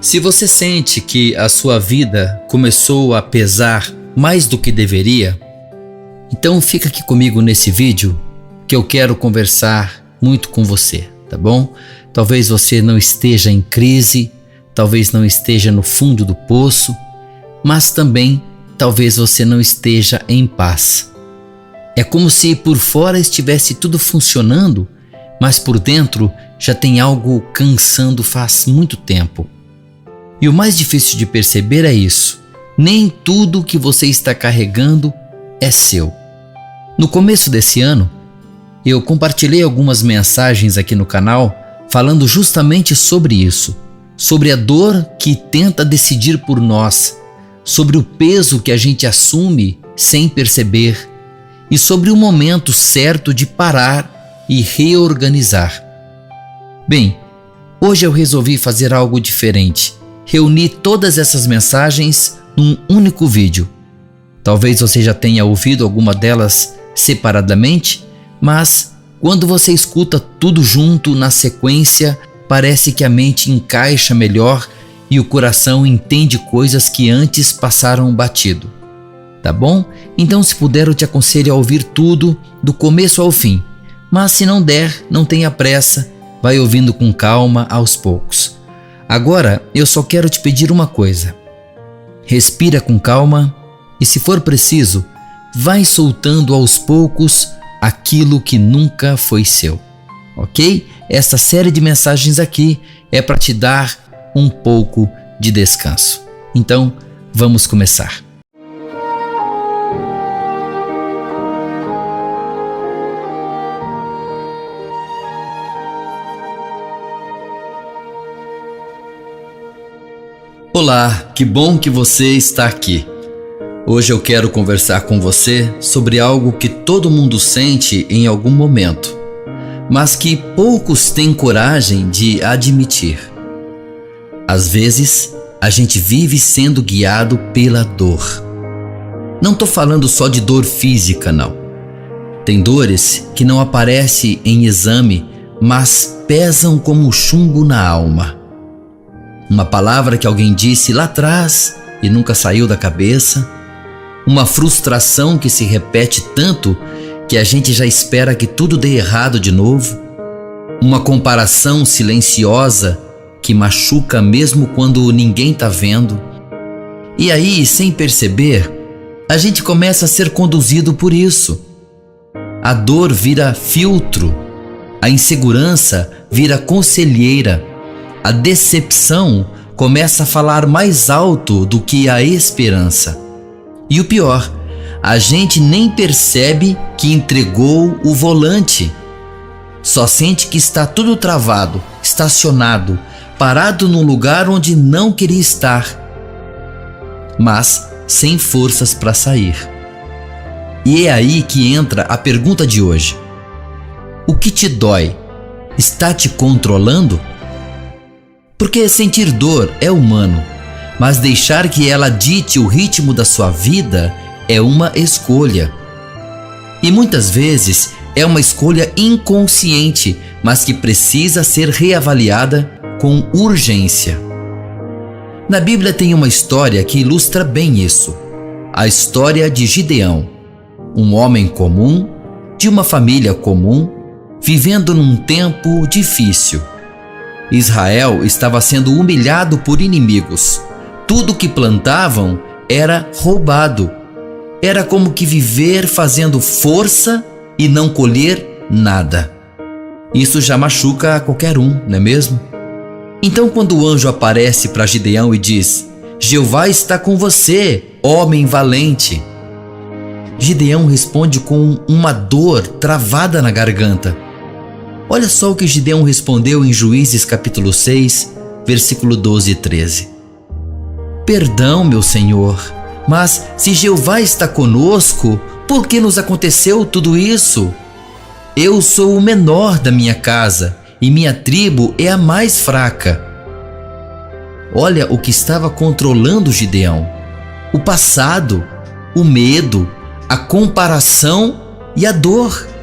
Se você sente que a sua vida começou a pesar mais do que deveria, então fica aqui comigo nesse vídeo que eu quero conversar muito com você, tá bom? Talvez você não esteja em crise, talvez não esteja no fundo do poço, mas também talvez você não esteja em paz. É como se por fora estivesse tudo funcionando, mas por dentro já tem algo cansando faz muito tempo. E o mais difícil de perceber é isso: nem tudo que você está carregando é seu. No começo desse ano, eu compartilhei algumas mensagens aqui no canal falando justamente sobre isso, sobre a dor que tenta decidir por nós, sobre o peso que a gente assume sem perceber e sobre o momento certo de parar e reorganizar. Bem, hoje eu resolvi fazer algo diferente. Reuni todas essas mensagens num único vídeo. Talvez você já tenha ouvido alguma delas separadamente, mas quando você escuta tudo junto na sequência, parece que a mente encaixa melhor e o coração entende coisas que antes passaram batido. Tá bom? Então, se puder, eu te aconselho a ouvir tudo do começo ao fim. Mas se não der, não tenha pressa, vai ouvindo com calma aos poucos. Agora, eu só quero te pedir uma coisa. Respira com calma e, se for preciso, vai soltando aos poucos aquilo que nunca foi seu. Ok? Essa série de mensagens aqui é para te dar um pouco de descanso. Então, vamos começar. Olá, que bom que você está aqui. Hoje eu quero conversar com você sobre algo que todo mundo sente em algum momento, mas que poucos têm coragem de admitir. Às vezes, a gente vive sendo guiado pela dor. Não estou falando só de dor física, não. Tem dores que não aparecem em exame, mas pesam como chumbo na alma. Uma palavra que alguém disse lá atrás e nunca saiu da cabeça. Uma frustração que se repete tanto que a gente já espera que tudo dê errado de novo. Uma comparação silenciosa que machuca mesmo quando ninguém tá vendo. E aí, sem perceber, a gente começa a ser conduzido por isso. A dor vira filtro, a insegurança vira conselheira. A decepção começa a falar mais alto do que a esperança. E o pior, a gente nem percebe que entregou o volante. Só sente que está tudo travado, estacionado, parado num lugar onde não queria estar, mas sem forças para sair. E é aí que entra a pergunta de hoje: o que te dói está te controlando? Porque sentir dor é humano, mas deixar que ela dite o ritmo da sua vida é uma escolha. E muitas vezes é uma escolha inconsciente, mas que precisa ser reavaliada com urgência. Na Bíblia tem uma história que ilustra bem isso. A história de Gideão, um homem comum, de uma família comum, vivendo num tempo difícil. Israel estava sendo humilhado por inimigos. Tudo que plantavam era roubado. Era como que viver fazendo força e não colher nada. Isso já machuca a qualquer um, não é mesmo? Então, quando o anjo aparece para Gideão e diz: Jeová está com você, homem valente, Gideão responde com uma dor travada na garganta. Olha só o que Gideão respondeu em Juízes capítulo 6, versículo 12 e 13. Perdão, meu Senhor, mas se Jeová está conosco, por que nos aconteceu tudo isso? Eu sou o menor da minha casa e minha tribo é a mais fraca. Olha o que estava controlando Gideão: o passado, o medo, a comparação e a dor.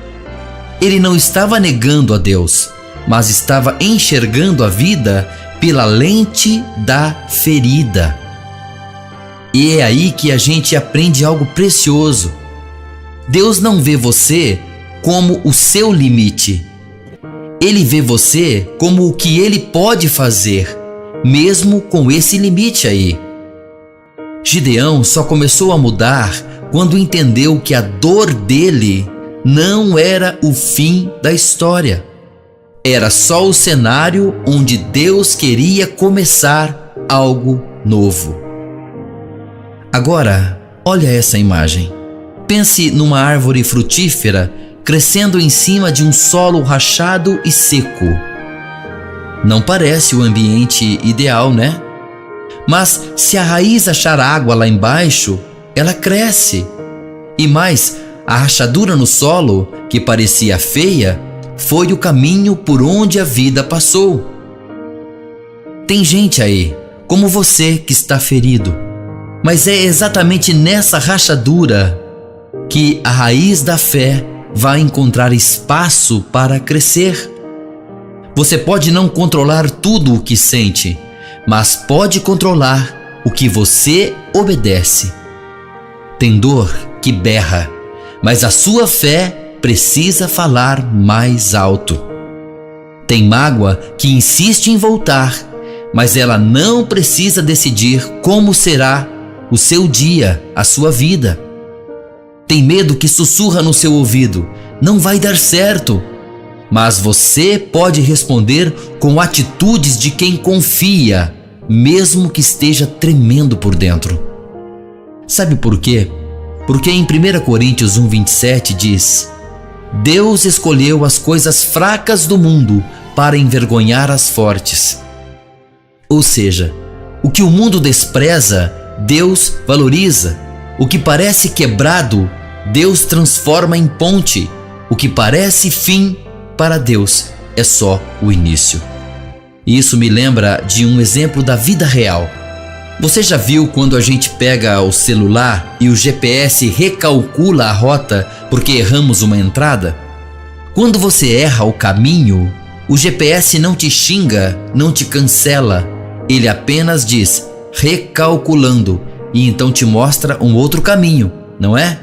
Ele não estava negando a Deus, mas estava enxergando a vida pela lente da ferida. E é aí que a gente aprende algo precioso. Deus não vê você como o seu limite. Ele vê você como o que Ele pode fazer, mesmo com esse limite aí. Gideão só começou a mudar quando entendeu que a dor dele não era o fim da história. Era só o cenário onde Deus queria começar algo novo. Agora, olha essa imagem. Pense numa árvore frutífera crescendo em cima de um solo rachado e seco. Não parece o ambiente ideal, né? Mas se a raiz achar água lá embaixo, ela cresce. E mais, a rachadura no solo, que parecia feia, foi o caminho por onde a vida passou. Tem gente aí, como você, que está ferido. Mas é exatamente nessa rachadura que a raiz da fé vai encontrar espaço para crescer. Você pode não controlar tudo o que sente, mas pode controlar o que você obedece. Tem dor que berra, mas a sua fé precisa falar mais alto. Tem mágoa que insiste em voltar, mas ela não precisa decidir como será o seu dia, a sua vida. Tem medo que sussurra no seu ouvido: não vai dar certo. Mas você pode responder com atitudes de quem confia, mesmo que esteja tremendo por dentro. Sabe por quê? Porque em 1 Coríntios 1:27 diz: Deus escolheu as coisas fracas do mundo para envergonhar as fortes. Ou seja, o que o mundo despreza, Deus valoriza. O que parece quebrado, Deus transforma em ponte. O que parece fim, para Deus é só o início. Isso me lembra de um exemplo da vida real. Você já viu quando a gente pega o celular e o GPS recalcula a rota porque erramos uma entrada? Quando você erra o caminho, o GPS não te xinga, não te cancela. Ele apenas diz recalculando e então te mostra um outro caminho, não é?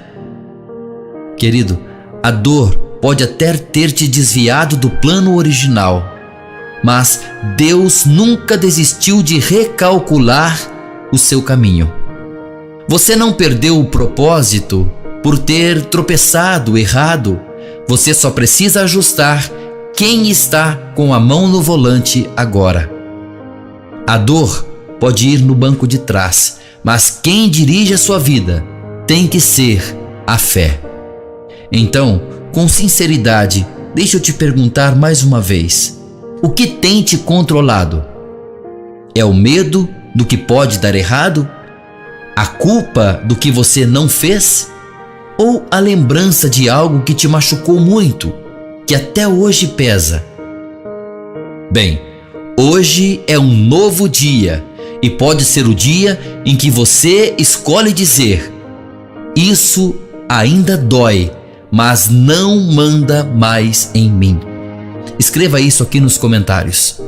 Querido, a dor pode até ter te desviado do plano original, mas Deus nunca desistiu de recalcular o seu caminho. Você não perdeu o propósito por ter tropeçado errado. Você só precisa ajustar quem está com a mão no volante agora. A dor pode ir no banco de trás, mas quem dirige a sua vida tem que ser a fé. Então, com sinceridade, deixa eu te perguntar mais uma vez: o que tem te controlado? É o medo do que pode dar errado? A culpa do que você não fez? Ou a lembrança de algo que te machucou muito, que até hoje pesa? Bem, hoje é um novo dia e pode ser o dia em que você escolhe dizer: isso ainda dói, mas não manda mais em mim. Escreva isso aqui nos comentários.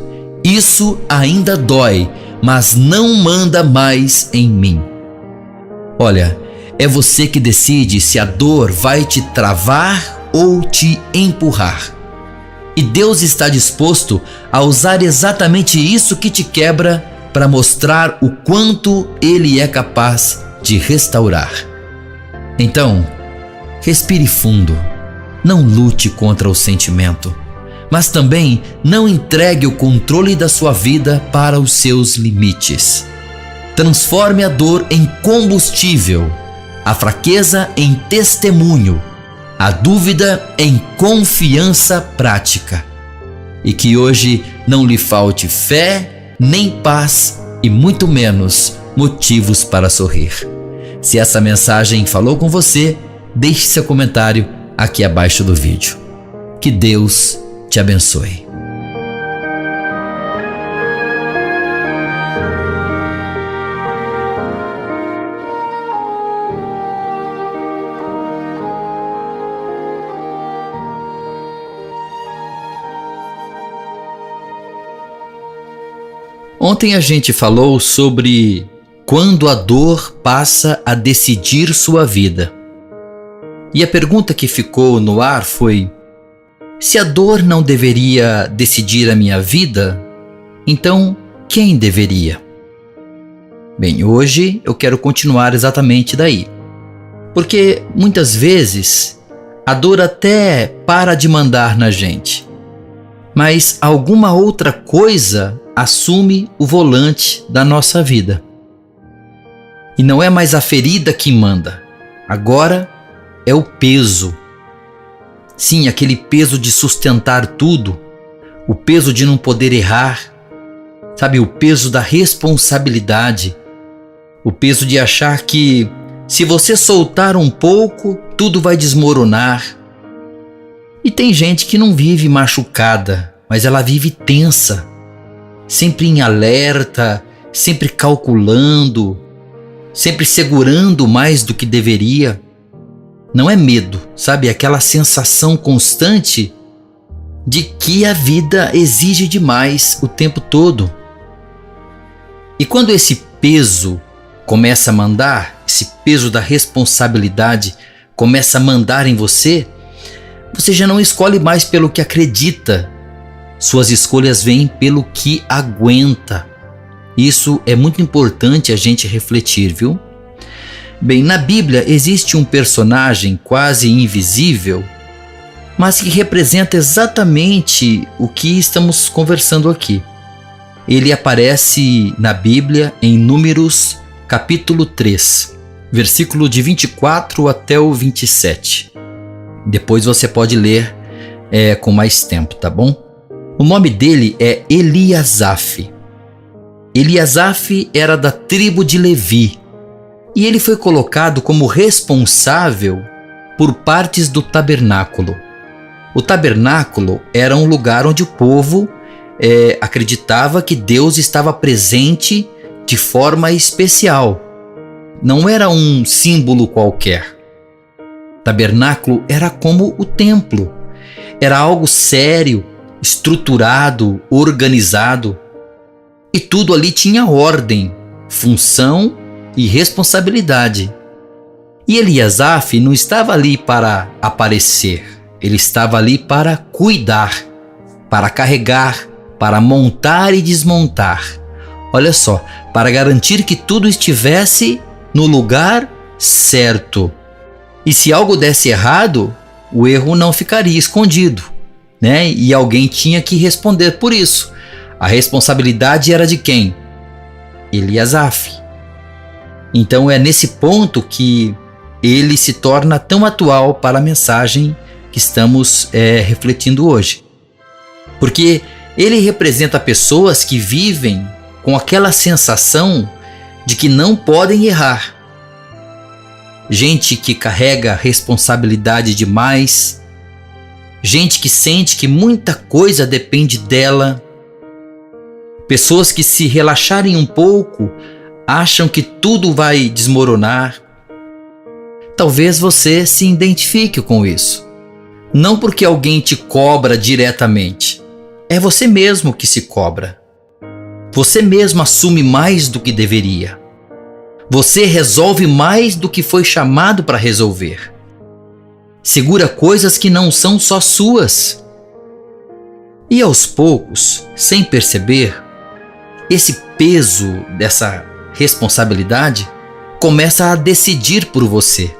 Isso ainda dói, mas não manda mais em mim. Olha, é você que decide se a dor vai te travar ou te empurrar. E Deus está disposto a usar exatamente isso que te quebra para mostrar o quanto Ele é capaz de restaurar. Então, respire fundo. Não lute contra o sentimento, mas também não entregue o controle da sua vida para os seus limites. Transforme a dor em combustível, a fraqueza em testemunho, a dúvida em confiança prática. E que hoje não lhe falte fé, nem paz e muito menos motivos para sorrir. Se essa mensagem falou com você, deixe seu comentário aqui abaixo do vídeo. Que Deus te abençoe. Ontem a gente falou sobre quando a dor passa a decidir sua vida. E a pergunta que ficou no ar foi: se a dor não deveria decidir a minha vida, então quem deveria? Bem, hoje eu quero continuar exatamente daí. Porque muitas vezes a dor até para de mandar na gente, mas alguma outra coisa assume o volante da nossa vida. E não é mais a ferida que manda, agora é o peso. Sim, aquele peso de sustentar tudo, o peso de não poder errar, sabe, o peso da responsabilidade, o peso de achar que se você soltar um pouco, tudo vai desmoronar. E tem gente que não vive machucada, mas ela vive tensa, sempre em alerta, sempre calculando, sempre segurando mais do que deveria. Não é medo, sabe? É aquela sensação constante de que a vida exige demais o tempo todo. E quando esse peso começa a mandar, esse peso da responsabilidade começa a mandar em você, você já não escolhe mais pelo que acredita. Suas escolhas vêm pelo que aguenta. Isso é muito importante a gente refletir, viu? Bem, na Bíblia existe um personagem quase invisível, mas que representa exatamente o que estamos conversando aqui. Ele aparece na Bíblia em Números capítulo 3, versículo de 24 até o 27. Depois você pode ler com mais tempo, tá bom? O nome dele é Eliasaf. Eliasaf era da tribo de Levi e ele foi colocado como responsável por partes do tabernáculo. O tabernáculo era um lugar onde o povo acreditava que Deus estava presente de forma especial. Não era um símbolo qualquer. Tabernáculo era como o templo. Era algo sério, estruturado, organizado. E tudo ali tinha ordem, função e responsabilidade. E Eliasaf não estava ali para aparecer. Ele estava ali para cuidar, para carregar, para montar e desmontar. Olha só, para garantir que tudo estivesse no lugar certo. E se algo desse errado, o erro não ficaria escondido, né? E alguém tinha que responder por isso. A responsabilidade era de quem? Eliasaf. Então é nesse ponto que ele se torna tão atual para a mensagem que estamos refletindo hoje. Porque ele representa pessoas que vivem com aquela sensação de que não podem errar. Gente que carrega responsabilidade demais, gente que sente que muita coisa depende dela, pessoas que se relaxarem um pouco acham que tudo vai desmoronar. Talvez você se identifique com isso. Não porque alguém te cobra diretamente, é você mesmo que se cobra. Você mesmo assume mais do que deveria. Você resolve mais do que foi chamado para resolver. Segura coisas que não são só suas. E aos poucos, sem perceber, esse peso dessa responsabilidade começa a decidir por você.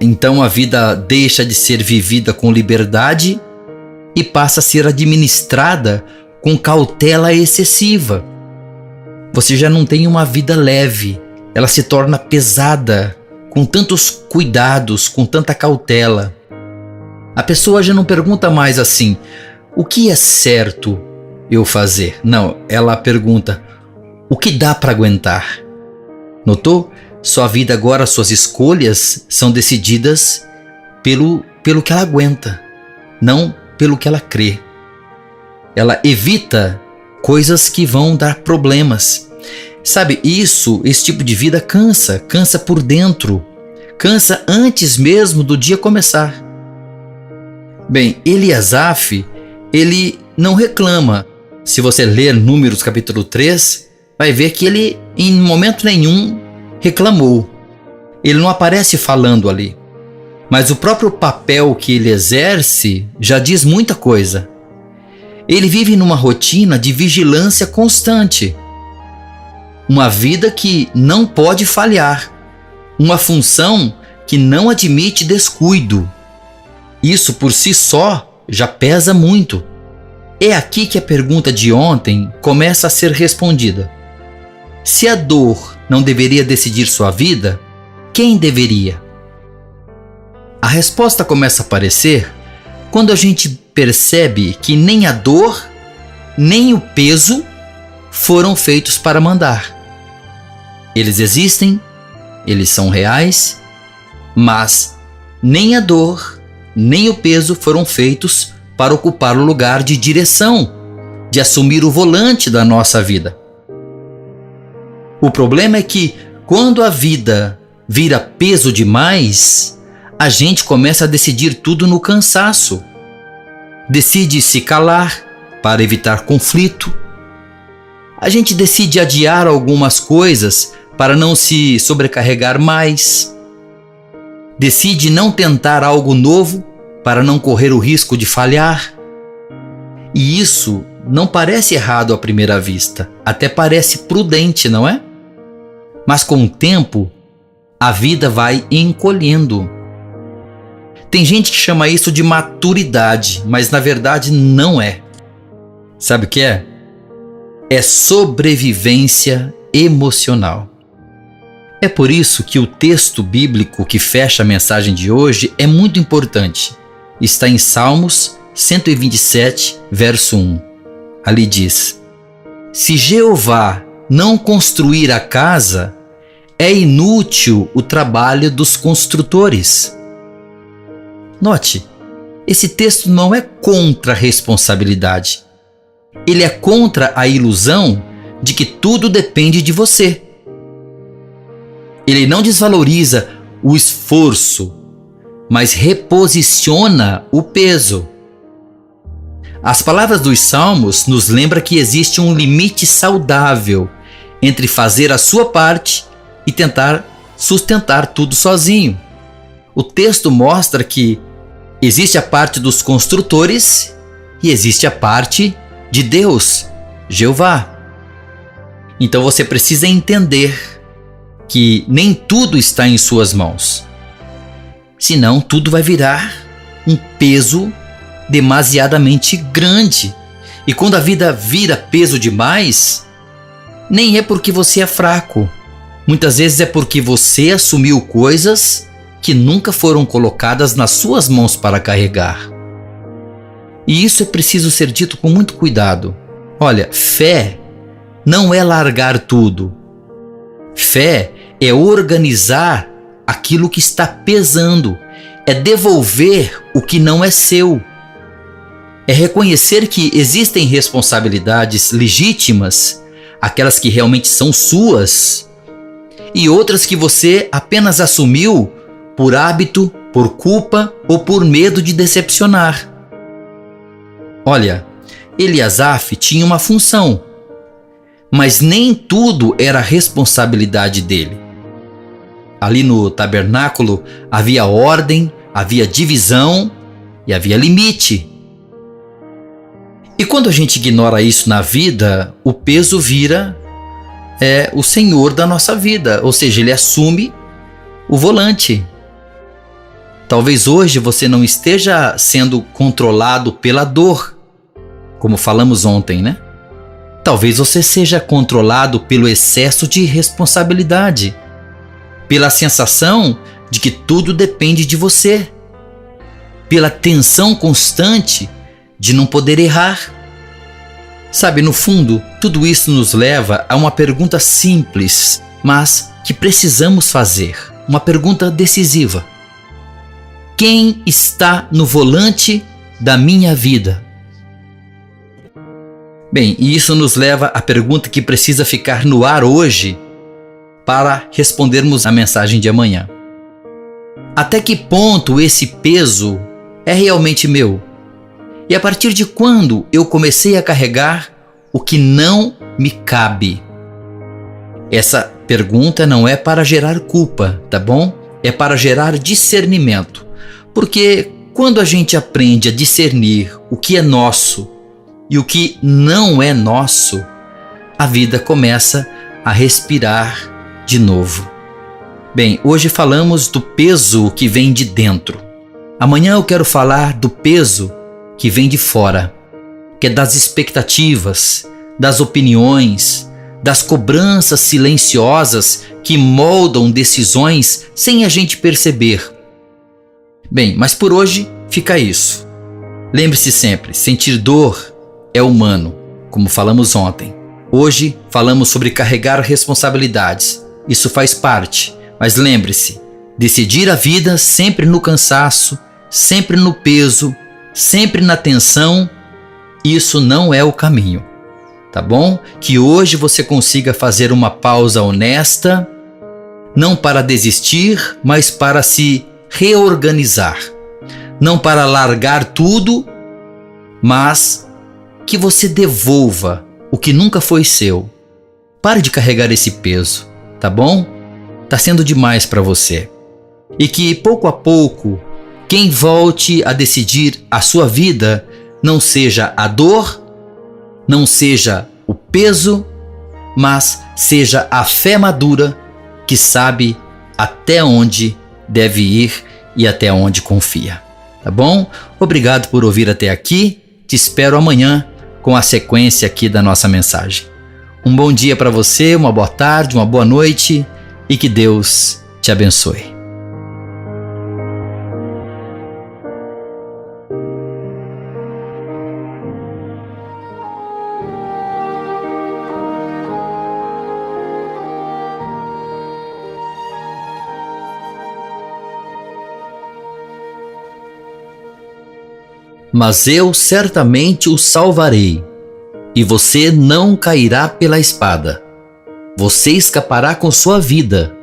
Então a vida deixa de ser vivida com liberdade e passa a ser administrada com cautela excessiva. Você já não tem uma vida leve, ela se torna pesada, com tantos cuidados, com tanta cautela. A pessoa já não pergunta mais assim: o que é certo eu fazer? Não, ela pergunta: o que dá para aguentar? Notou? Sua vida agora, suas escolhas são decididas pelo que ela aguenta, não pelo que ela crê. Ela evita coisas que vão dar problemas. Sabe, esse tipo de vida cansa por dentro, cansa antes mesmo do dia começar. Bem, Eliasaf, ele não reclama, Se você ler Números capítulo 3, vai ver que ele em momento nenhum reclamou. Ele não aparece falando ali. Mas o próprio papel que ele exerce já diz muita coisa. Ele vive numa rotina de vigilância constante. Uma vida que não pode falhar. Uma função que não admite descuido. Isso por si só já pesa muito. É aqui que a pergunta de ontem começa a ser respondida. Se a dor não deveria decidir sua vida, quem deveria? A resposta começa a aparecer quando a gente percebe que nem a dor, nem o peso foram feitos para mandar. Eles existem, eles são reais, mas nem a dor, nem o peso foram feitos para ocupar o lugar de direção, de assumir o volante da nossa vida. O problema é que quando a vida vira peso demais, a gente começa a decidir tudo no cansaço. Decide se calar para evitar conflito. A gente decide adiar algumas coisas para não se sobrecarregar mais. Decide não tentar algo novo para não correr o risco de falhar. E isso não parece errado à primeira vista, até parece prudente, não é? Mas com o tempo, a vida vai encolhendo. Tem gente que chama isso de maturidade, mas na verdade não é. Sabe o que é? É sobrevivência emocional. É por isso que o texto bíblico que fecha a mensagem de hoje é muito importante. Está em Salmos 127, verso 1. Ali diz: Se Jeová não construir a casa, é inútil o trabalho dos construtores. Note, esse texto não é contra a responsabilidade. Ele é contra a ilusão de que tudo depende de você. Ele não desvaloriza o esforço, mas reposiciona o peso. As palavras dos Salmos nos lembram que existe um limite saudável entre fazer a sua parte e tentar sustentar tudo sozinho. O texto mostra que existe a parte dos construtores e existe a parte de Deus, Jeová. Então você precisa entender que nem tudo está em suas mãos. Senão tudo vai virar um peso demasiadamente grande. E quando a vida vira peso demais, nem é porque você é fraco. Muitas vezes é porque você assumiu coisas que nunca foram colocadas nas suas mãos para carregar. E isso é preciso ser dito com muito cuidado. Olha, fé não é largar tudo. Fé é organizar aquilo que está pesando, é devolver o que não é seu. É reconhecer que existem responsabilidades legítimas, aquelas que realmente são suas, e outras que você apenas assumiu por hábito, por culpa ou por medo de decepcionar. Olha, Eliasaf tinha uma função, mas nem tudo era responsabilidade dele. Ali no tabernáculo havia ordem, havia divisão e havia limite. E quando a gente ignora isso na vida, o peso vira o senhor da nossa vida, ou seja, ele assume o volante. Talvez hoje você não esteja sendo controlado pela dor, como falamos ontem, né? Talvez você seja controlado pelo excesso de responsabilidade, pela sensação de que tudo depende de você, pela tensão constante de não poder errar. Sabe, no fundo, tudo isso nos leva a uma pergunta simples, mas que precisamos fazer, uma pergunta decisiva. Quem está no volante da minha vida? Bem, e isso nos leva à pergunta que precisa ficar no ar hoje para respondermos a mensagem de amanhã. Até que ponto esse peso é realmente meu? E a partir de quando eu comecei a carregar o que não me cabe? Essa pergunta não é para gerar culpa, tá bom? É para gerar discernimento. Porque quando a gente aprende a discernir o que é nosso e o que não é nosso, a vida começa a respirar de novo. Bem, hoje falamos do peso que vem de dentro. Amanhã eu quero falar do peso que vem de fora, que é das expectativas, das opiniões, das cobranças silenciosas que moldam decisões sem a gente perceber. Bem, mas por hoje fica isso. Lembre-se sempre, sentir dor é humano, como falamos ontem. Hoje falamos sobre carregar responsabilidades. Isso faz parte, mas lembre-se, decidir a vida sempre no cansaço, sempre no peso, sempre na tensão, isso não é o caminho. Tá bom? Que hoje você consiga fazer uma pausa honesta, não para desistir, mas para se reorganizar. Não para largar tudo, mas que você devolva o que nunca foi seu. Pare de carregar esse peso, tá bom? Tá sendo demais para você. E que pouco a pouco, quem volte a decidir a sua vida não seja a dor, não seja o peso, mas seja a fé madura que sabe até onde deve ir e até onde confia. Tá bom? Obrigado por ouvir até aqui. Te espero amanhã com a sequência aqui da nossa mensagem. Um bom dia para você, uma boa tarde, uma boa noite e que Deus te abençoe. Mas eu certamente o salvarei, e você não cairá pela espada. Você escapará com sua vida,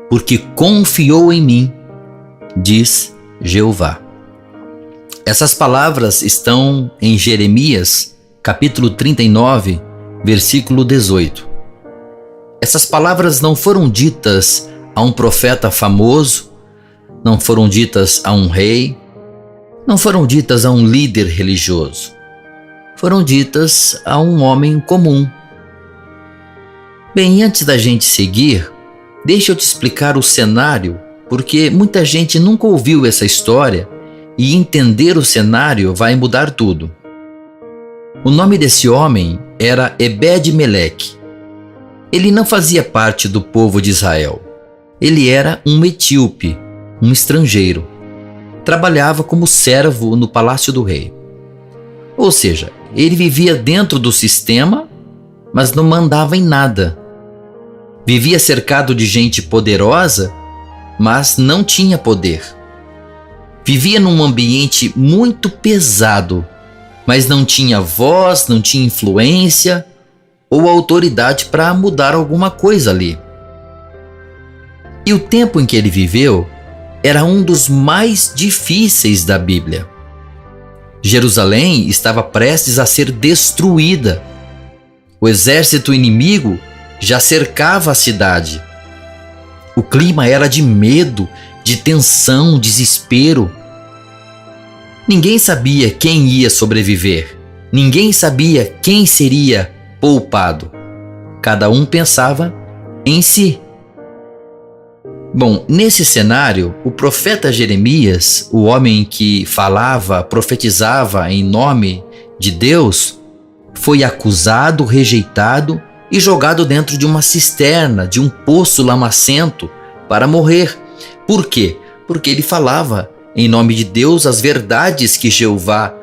porque confiou em mim, diz Jeová. Essas palavras estão em Jeremias, capítulo 39, versículo 18. Essas palavras não foram ditas a um profeta famoso, não foram ditas a um rei, não foram ditas a um líder religioso. Foram ditas a um homem comum. Bem, antes da gente seguir, deixa eu te explicar o cenário, porque muita gente nunca ouviu essa história e entender o cenário vai mudar tudo. O nome desse homem era Ebed-Meleque. Ele não fazia parte do povo de Israel. Ele era um etíope, um estrangeiro. Trabalhava como servo no palácio do rei. Ou seja, ele vivia dentro do sistema, mas não mandava em nada. Vivia cercado de gente poderosa, mas não tinha poder. Vivia num ambiente muito pesado, mas não tinha voz, não tinha influência ou autoridade para mudar alguma coisa ali. E o tempo em que ele viveu era um dos mais difíceis da Bíblia. Jerusalém estava prestes a ser destruída. O exército inimigo já cercava a cidade. O clima era de medo, de tensão, desespero. Ninguém sabia quem ia sobreviver. Ninguém sabia quem seria poupado. Cada um pensava em si. Bom, nesse cenário, o profeta Jeremias, o homem que falava, profetizava em nome de Deus, foi acusado, rejeitado e jogado dentro de uma cisterna, de um poço lamacento, para morrer. Por quê? Porque ele falava em nome de Deus as verdades que Jeová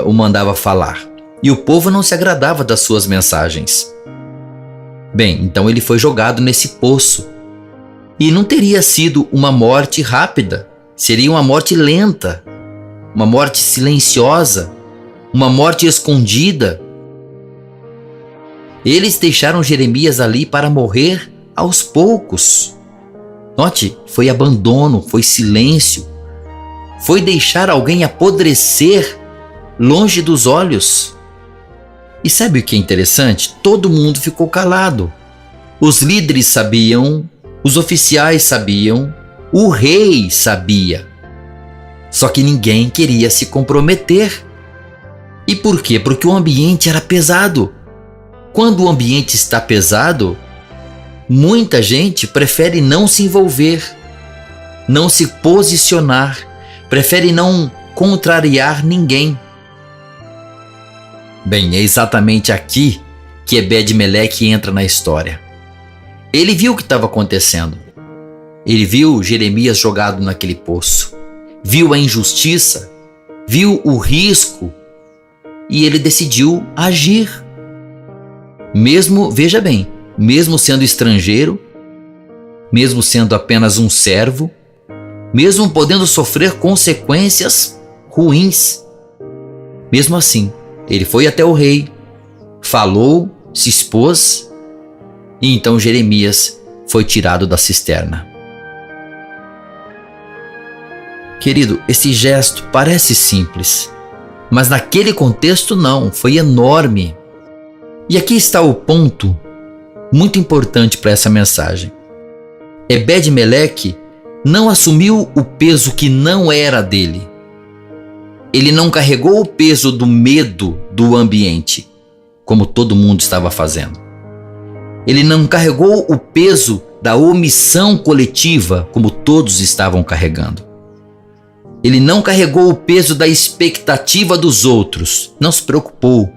o mandava falar. E o povo não se agradava das suas mensagens. Bem, então ele foi jogado nesse poço. E não teria sido uma morte rápida, seria uma morte lenta, uma morte silenciosa, uma morte escondida. Eles deixaram Jeremias ali para morrer aos poucos. Note, foi abandono, foi silêncio, foi deixar alguém apodrecer longe dos olhos. E sabe o que é interessante? Todo mundo ficou calado. Os líderes sabiam, os oficiais sabiam, o rei sabia. Só que ninguém queria se comprometer. E por quê? Porque o ambiente era pesado. Quando o ambiente está pesado, muita gente prefere não se envolver, não se posicionar, prefere não contrariar ninguém. Bem, é exatamente aqui que Ebed-Meleque entra na história. Ele viu o que estava acontecendo. Ele viu Jeremias jogado naquele poço, viu a injustiça, viu o risco e ele decidiu agir. Mesmo, veja bem, mesmo sendo estrangeiro, mesmo sendo apenas um servo, mesmo podendo sofrer consequências ruins, mesmo assim, ele foi até o rei, falou, se expôs, e então Jeremias foi tirado da cisterna. Querido, esse gesto parece simples, mas naquele contexto não, foi enorme. E aqui está o ponto muito importante para essa mensagem. Ebed-Meleque não assumiu o peso que não era dele. Ele não carregou o peso do medo do ambiente, como todo mundo estava fazendo. Ele não carregou o peso da omissão coletiva, como todos estavam carregando. Ele não carregou o peso da expectativa dos outros, não se preocupou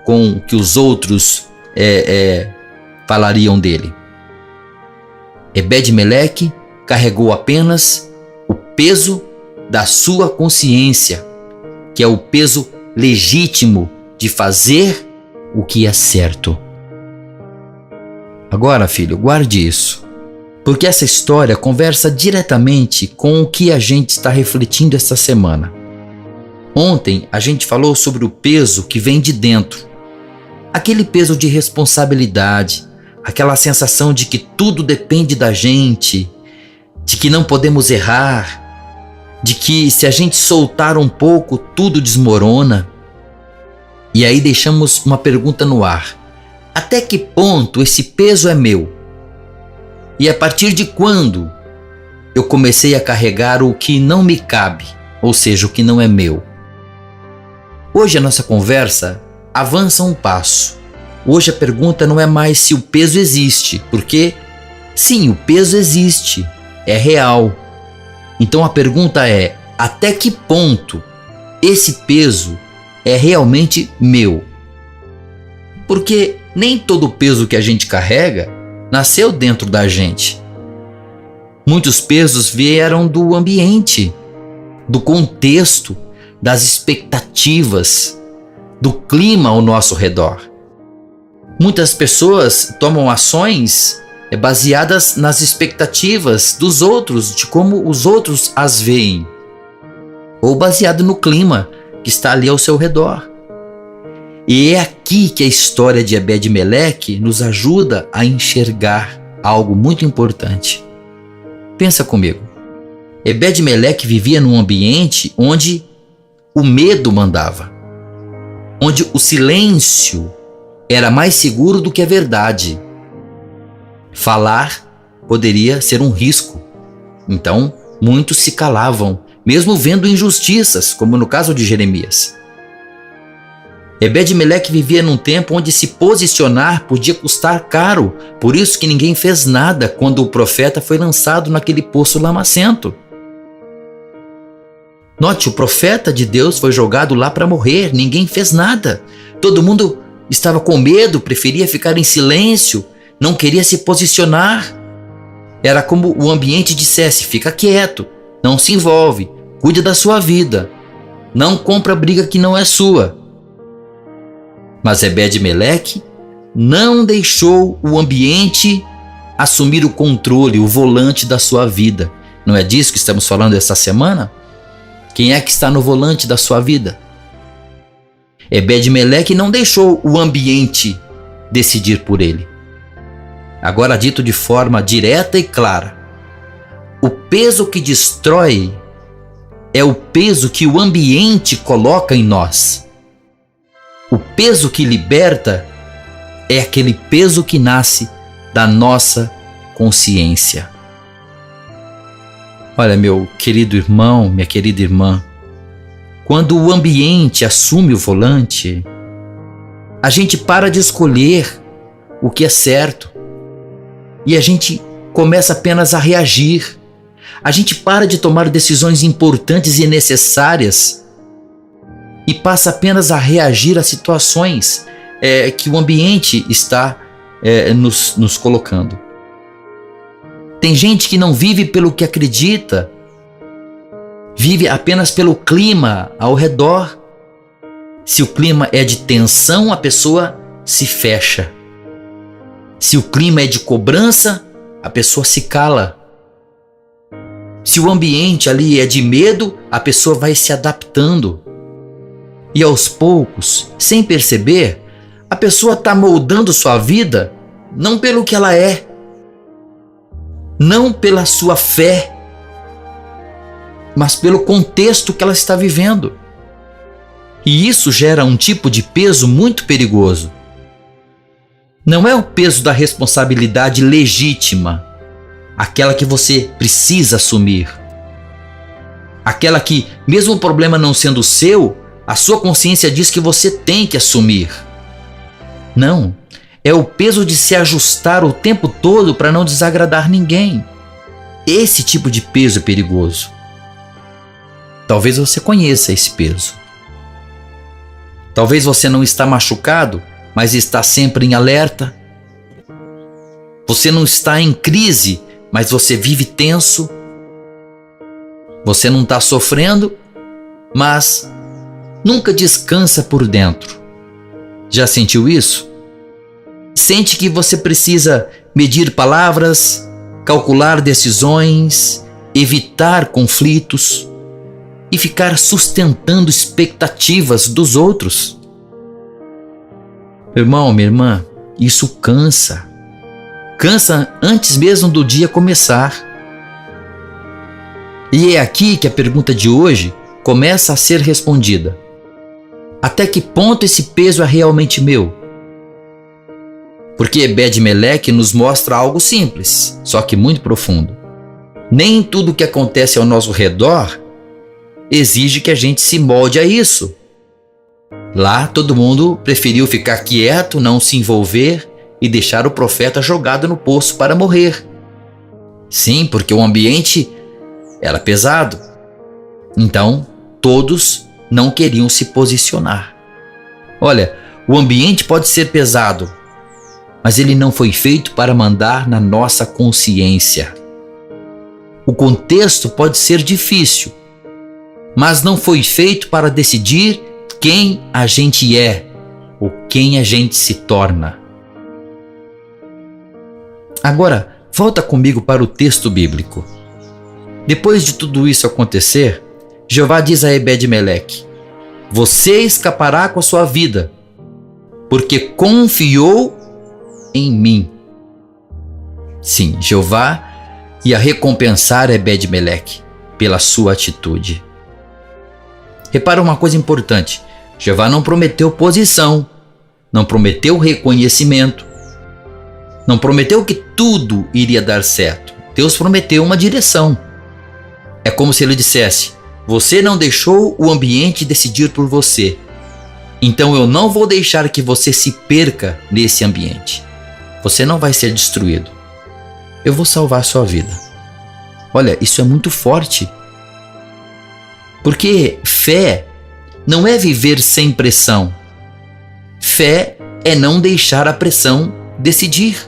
com o que os outros falariam dele. Ebed-Meleque carregou apenas o peso da sua consciência, que é o peso legítimo de fazer o que é certo. Agora, filho, guarde isso, porque essa história conversa diretamente com o que a gente está refletindo esta semana. Ontem a gente falou sobre o peso que vem de dentro, aquele peso de responsabilidade, aquela sensação de que tudo depende da gente, de que não podemos errar, de que se a gente soltar um pouco, tudo desmorona. E aí deixamos uma pergunta no ar: até que ponto esse peso é meu? E a partir de quando eu comecei a carregar o que não me cabe, ou seja, o que não é meu? Hoje a nossa conversa avança um passo. Hoje a pergunta não é mais se o peso existe, porque sim, o peso existe, é real. Então a pergunta é: até que ponto esse peso é realmente meu? Porque nem todo o peso que a gente carrega nasceu dentro da gente. Muitos pesos vieram do ambiente, do contexto, das expectativas, do clima ao nosso redor. Muitas pessoas tomam ações baseadas nas expectativas dos outros, de como os outros as veem, ou baseado no clima que está ali ao seu redor. E é aqui que a história de Ebed-Meleque nos ajuda a enxergar algo muito importante. Pensa comigo. Ebed-Meleque vivia num ambiente onde o medo mandava, onde o silêncio era mais seguro do que a verdade. Falar poderia ser um risco. Então, muitos se calavam, mesmo vendo injustiças, como no caso de Jeremias. Ebed-Meleque vivia num tempo onde se posicionar podia custar caro, por isso que ninguém fez nada quando o profeta foi lançado naquele poço lamacento. Note, o profeta de Deus foi jogado lá para morrer, ninguém fez nada. Todo mundo estava com medo, preferia ficar em silêncio, não queria se posicionar. Era como o ambiente dissesse: fica quieto, não se envolve, cuide da sua vida, não compra briga que não é sua. Mas Ebed-Meleque não deixou o ambiente assumir o controle, o volante da sua vida. Não é disso que estamos falando essa semana? Quem é que está no volante da sua vida? Ebed-Meleque não deixou o ambiente decidir por ele. Agora, dito de forma direta e clara, o peso que destrói é o peso que o ambiente coloca em nós. O peso que liberta é aquele peso que nasce da nossa consciência. Olha, meu querido irmão, minha querida irmã, quando o ambiente assume o volante, a gente para de escolher o que é certo e a gente começa apenas a reagir. A gente para de tomar decisões importantes e necessárias e passa apenas a reagir a situações que o ambiente está nos colocando. Tem gente que não vive pelo que acredita, vive apenas pelo clima ao redor. Se o clima é de tensão, a pessoa se fecha. Se o clima é de cobrança, a pessoa se cala. Se o ambiente ali é de medo, a pessoa vai se adaptando. E aos poucos, sem perceber, a pessoa está moldando sua vida não pelo que ela é, não pela sua fé, mas pelo contexto que ela está vivendo. E isso gera um tipo de peso muito perigoso. Não é o peso da responsabilidade legítima, aquela que você precisa assumir. Aquela que, mesmo o problema não sendo seu, a sua consciência diz que você tem que assumir. Não, é o peso de se ajustar o tempo todo para não desagradar ninguém. Esse tipo de peso é perigoso. Talvez você conheça esse peso. Talvez você não está machucado, mas está sempre em alerta. Você não está em crise, mas você vive tenso. Você não está sofrendo, mas nunca descansa por dentro. Já sentiu isso? Sente que você precisa medir palavras, calcular decisões, evitar conflitos e ficar sustentando expectativas dos outros. Irmão, minha irmã, isso cansa. Cansa antes mesmo do dia começar. E é aqui que a pergunta de hoje começa a ser respondida. Até que ponto esse peso é realmente meu? Porque Ebed-Meleque nos mostra algo simples, só que muito profundo. Nem tudo que acontece ao nosso redor exige que a gente se molde a isso. Lá todo mundo preferiu ficar quieto, não se envolver e deixar o profeta jogado no poço para morrer. Sim, porque o ambiente era pesado. Então, todos não queriam se posicionar. Olha, o ambiente pode ser pesado, mas ele não foi feito para mandar na nossa consciência. O contexto pode ser difícil, mas não foi feito para decidir quem a gente é ou quem a gente se torna. Agora, volta comigo para o texto bíblico. Depois de tudo isso acontecer, Jeová diz a Ebed-Meleque: você escapará com a sua vida, porque confiou em mim. Sim, Jeová ia recompensar Ebed-Meleque pela sua atitude. Repara uma coisa importante: Jeová não prometeu posição, não prometeu reconhecimento, não prometeu que tudo iria dar certo. Deus prometeu uma direção. É como se ele dissesse: você não deixou o ambiente decidir por você, então eu não vou deixar que você se perca nesse ambiente. Você não vai ser destruído. Eu vou salvar sua vida. Olha, isso é muito forte. Porque fé não é viver sem pressão. Fé é não deixar a pressão decidir.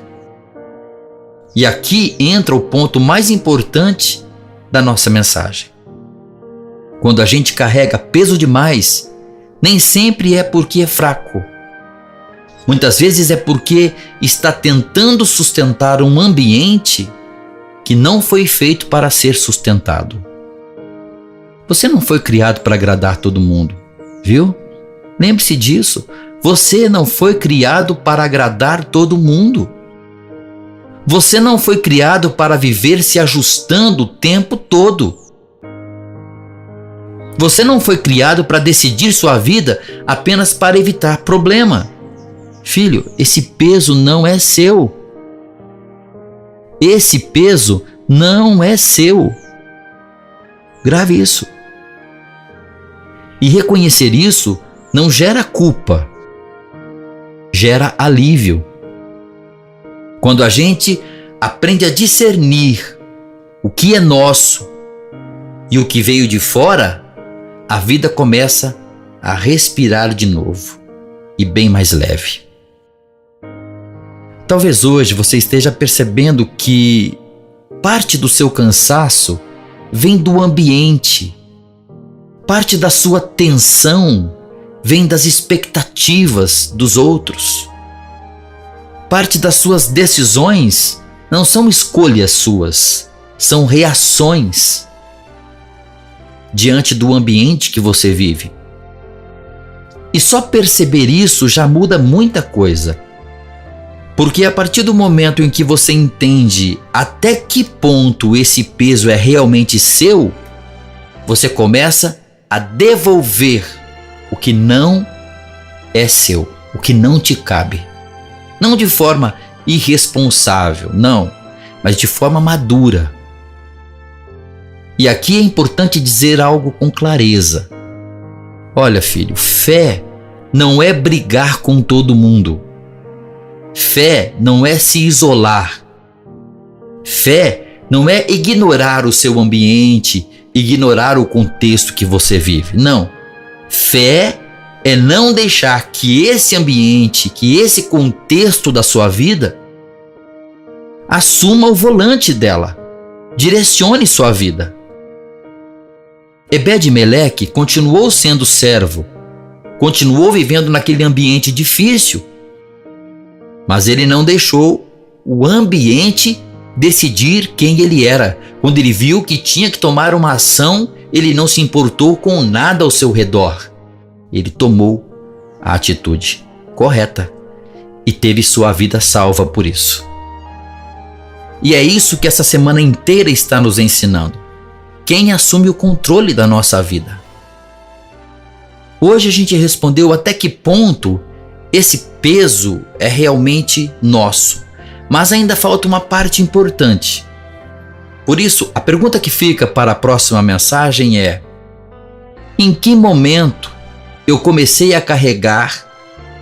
E aqui entra o ponto mais importante da nossa mensagem. Quando a gente carrega peso demais, nem sempre é porque é fraco. Muitas vezes é porque está tentando sustentar um ambiente que não foi feito para ser sustentado. Você não foi criado para agradar todo mundo, viu? Lembre-se disso. Você não foi criado para agradar todo mundo. Você não foi criado para viver se ajustando o tempo todo. Você não foi criado para decidir sua vida apenas para evitar problema. Filho, esse peso não é seu. Esse peso não é seu. Grave isso. E reconhecer isso não gera culpa, gera alívio. Quando a gente aprende a discernir o que é nosso e o que veio de fora, a vida começa a respirar de novo e bem mais leve. Talvez hoje você esteja percebendo que parte do seu cansaço vem do ambiente, parte da sua tensão vem das expectativas dos outros. Parte das suas decisões não são escolhas suas, são reações diante do ambiente que você vive. E só perceber isso já muda muita coisa. Porque a partir do momento em que você entende até que ponto esse peso é realmente seu, você começa a devolver o que não é seu, o que não te cabe. Não de forma irresponsável, não, mas de forma madura. E aqui é importante dizer algo com clareza. Olha, filho, fé não é brigar com todo mundo. Fé não é se isolar. Fé não é ignorar o seu ambiente, ignorar o contexto que você vive. Não. Fé é não deixar que esse ambiente, que esse contexto da sua vida assuma o volante dela, direcione sua vida. Ebed-Meleque continuou sendo servo, continuou vivendo naquele ambiente difícil, mas ele não deixou o ambiente decidir quem ele era. Quando ele viu que tinha que tomar uma ação, ele não se importou com nada ao seu redor. Ele tomou a atitude correta e teve sua vida salva por isso. E é isso que essa semana inteira está nos ensinando. Quem assume o controle da nossa vida? Hoje a gente respondeu até que ponto esse peso é realmente nosso, mas ainda falta uma parte importante. Por isso, a pergunta que fica para a próxima mensagem é: em que momento eu comecei a carregar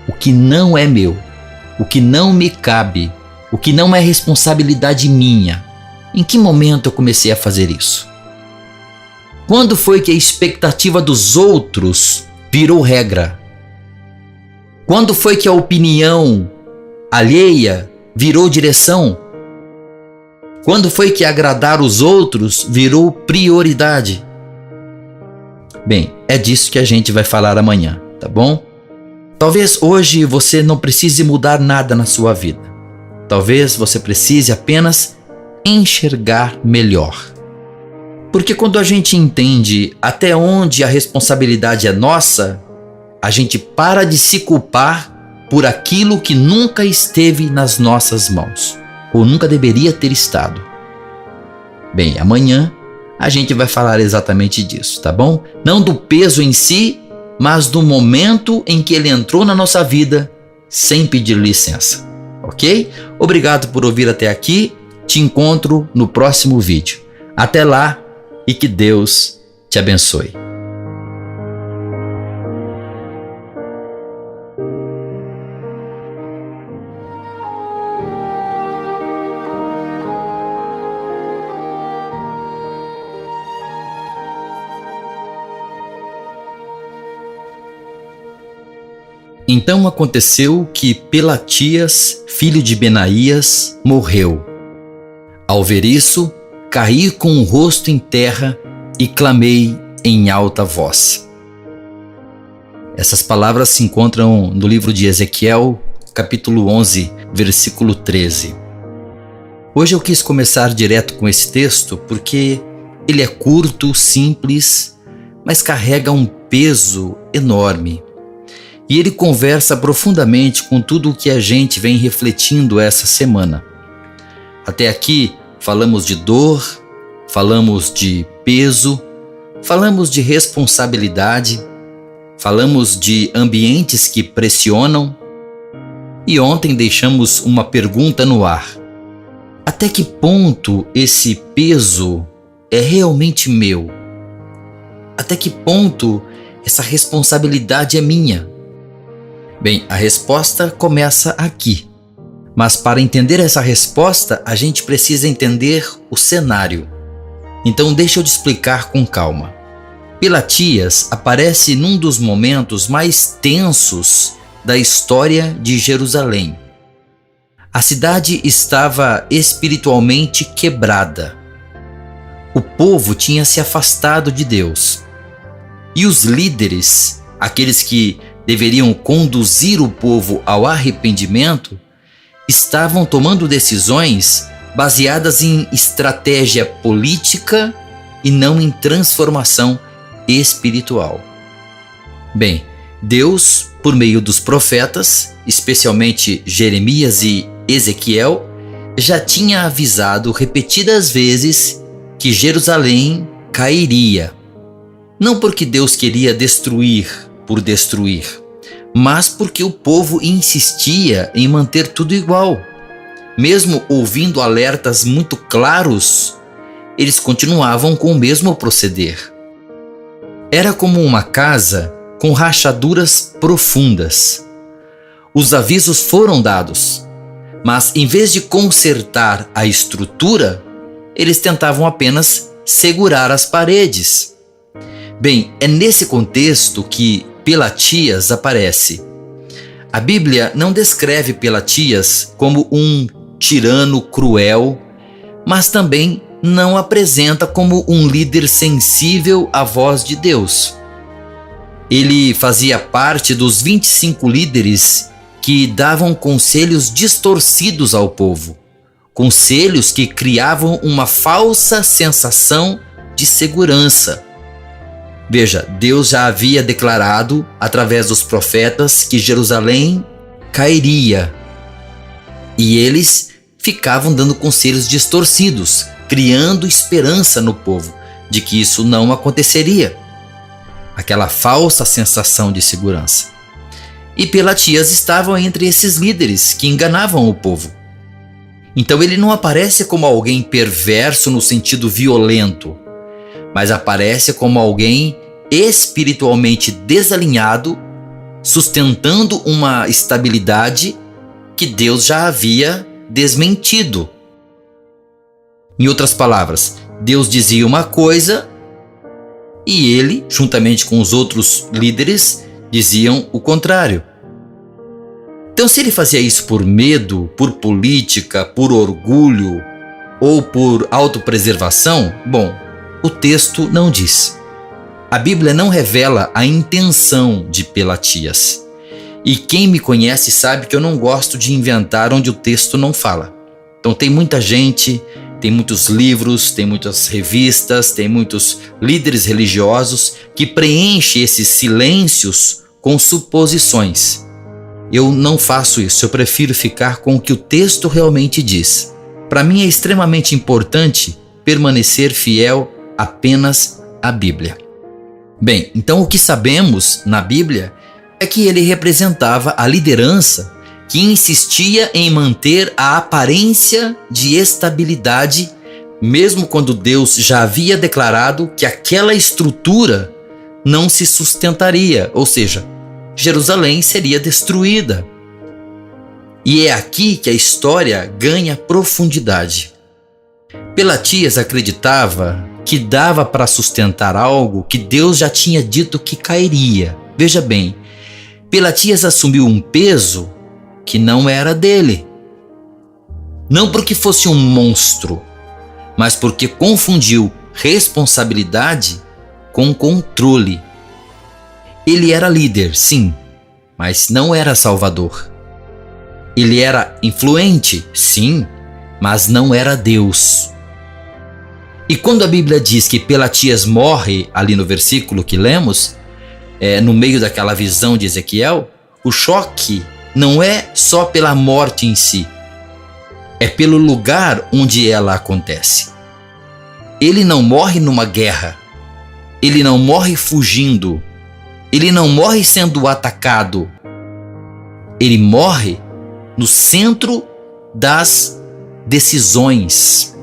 o que não é meu, o que não me cabe, o que não é responsabilidade minha? Em que momento eu comecei a fazer isso? Quando foi que a expectativa dos outros virou regra? Quando foi que a opinião alheia virou direção? Quando foi que agradar os outros virou prioridade? Bem, é disso que a gente vai falar amanhã, tá bom? Talvez hoje você não precise mudar nada na sua vida. Talvez você precise apenas enxergar melhor. Porque quando a gente entende até onde a responsabilidade é nossa, a gente para de se culpar por aquilo que nunca esteve nas nossas mãos, ou nunca deveria ter estado. Bem, amanhã a gente vai falar exatamente disso, tá bom? Não do peso em si, mas do momento em que ele entrou na nossa vida sem pedir licença, ok? Obrigado por ouvir até aqui, te encontro no próximo vídeo. Até lá e que Deus te abençoe. Então aconteceu que Pelatias, filho de Benaías, morreu. Ao ver isso, caí com o rosto em terra e clamei em alta voz. Essas palavras se encontram no livro de Ezequiel, capítulo 11, versículo 13. Hoje eu quis começar direto com esse texto porque ele é curto, simples, mas carrega um peso enorme. E ele conversa profundamente com tudo o que a gente vem refletindo essa semana. Até aqui falamos de dor, falamos de peso, falamos de responsabilidade, falamos de ambientes que pressionam e ontem deixamos uma pergunta no ar. Até que ponto esse peso é realmente meu? Até que ponto essa responsabilidade é minha? Bem, a resposta começa aqui. Mas para entender essa resposta, a gente precisa entender o cenário. Então deixa eu te explicar com calma. Pelatias aparece num dos momentos mais tensos da história de Jerusalém. A cidade estava espiritualmente quebrada. O povo tinha se afastado de Deus. E os líderes, aqueles que deveriam conduzir o povo ao arrependimento, estavam tomando decisões baseadas em estratégia política e não em transformação espiritual. Bem, Deus, por meio dos profetas, especialmente Jeremias e Ezequiel, já tinha avisado repetidas vezes que Jerusalém cairia. Não porque Deus queria destruir por destruir, mas porque o povo insistia em manter tudo igual. Mesmo ouvindo alertas muito claros, eles continuavam com o mesmo proceder. Era como uma casa com rachaduras profundas. Os avisos foram dados, mas em vez de consertar a estrutura, eles tentavam apenas segurar as paredes. Bem, é nesse contexto que Pelatias aparece. A Bíblia não descreve Pelatias como um tirano cruel, mas também não apresenta como um líder sensível à voz de Deus. Ele fazia parte dos 25 líderes que davam conselhos distorcidos ao povo, conselhos que criavam uma falsa sensação de segurança. Veja, Deus já havia declarado, através dos profetas, que Jerusalém cairia. E eles ficavam dando conselhos distorcidos, criando esperança no povo de que isso não aconteceria. Aquela falsa sensação de segurança. E Pelatias estava entre esses líderes que enganavam o povo. Então ele não aparece como alguém perverso no sentido violento, mas aparece como alguém espiritualmente desalinhado, sustentando uma estabilidade que Deus já havia desmentido. Em outras palavras, Deus dizia uma coisa e ele, juntamente com os outros líderes, diziam o contrário. Então, se ele fazia isso por medo, por política, por orgulho ou por autopreservação, bom, o texto não diz. A Bíblia não revela a intenção de Pelatias. E quem me conhece sabe que eu não gosto de inventar onde o texto não fala. Então tem muita gente, tem muitos livros, tem muitas revistas, tem muitos líderes religiosos que preenchem esses silêncios com suposições. Eu não faço isso, eu prefiro ficar com o que o texto realmente diz. Para mim é extremamente importante permanecer fiel apenas à Bíblia. Bem, então o que sabemos na Bíblia é que ele representava a liderança que insistia em manter a aparência de estabilidade, mesmo quando Deus já havia declarado que aquela estrutura não se sustentaria, ou seja, Jerusalém seria destruída. E é aqui que a história ganha profundidade. Pelatias acreditava que dava para sustentar algo que Deus já tinha dito que cairia. Veja bem, Pelatias assumiu um peso que não era dele. Não porque fosse um monstro, mas porque confundiu responsabilidade com controle. Ele era líder, sim, mas não era salvador. Ele era influente, sim, mas não era Deus. E quando a Bíblia diz que Pelatias morre, ali no versículo que lemos, no meio daquela visão de Ezequiel, o choque não é só pela morte em si, é pelo lugar onde ela acontece. Ele não morre numa guerra, ele não morre fugindo, ele não morre sendo atacado, ele morre no centro das decisões,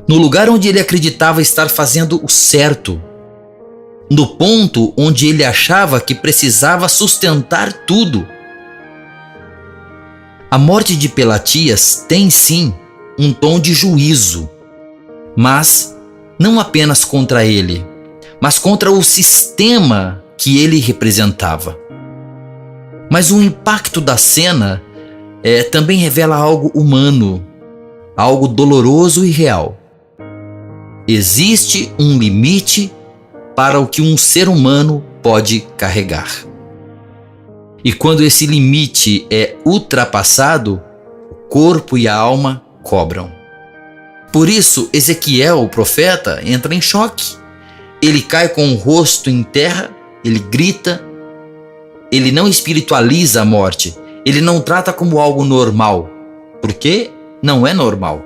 no lugar onde ele acreditava estar fazendo o certo, no ponto onde ele achava que precisava sustentar tudo. A morte de Pelatias tem sim um tom de juízo, mas não apenas contra ele, mas contra o sistema que ele representava. Mas o impacto da cena também revela algo humano, algo doloroso e real. Existe um limite para o que um ser humano pode carregar. E quando esse limite é ultrapassado, o corpo e a alma cobram. Por isso, Ezequiel, o profeta, entra em choque. Ele cai com o rosto em terra, ele grita, ele não espiritualiza a morte, ele não trata como algo normal, porque não é normal.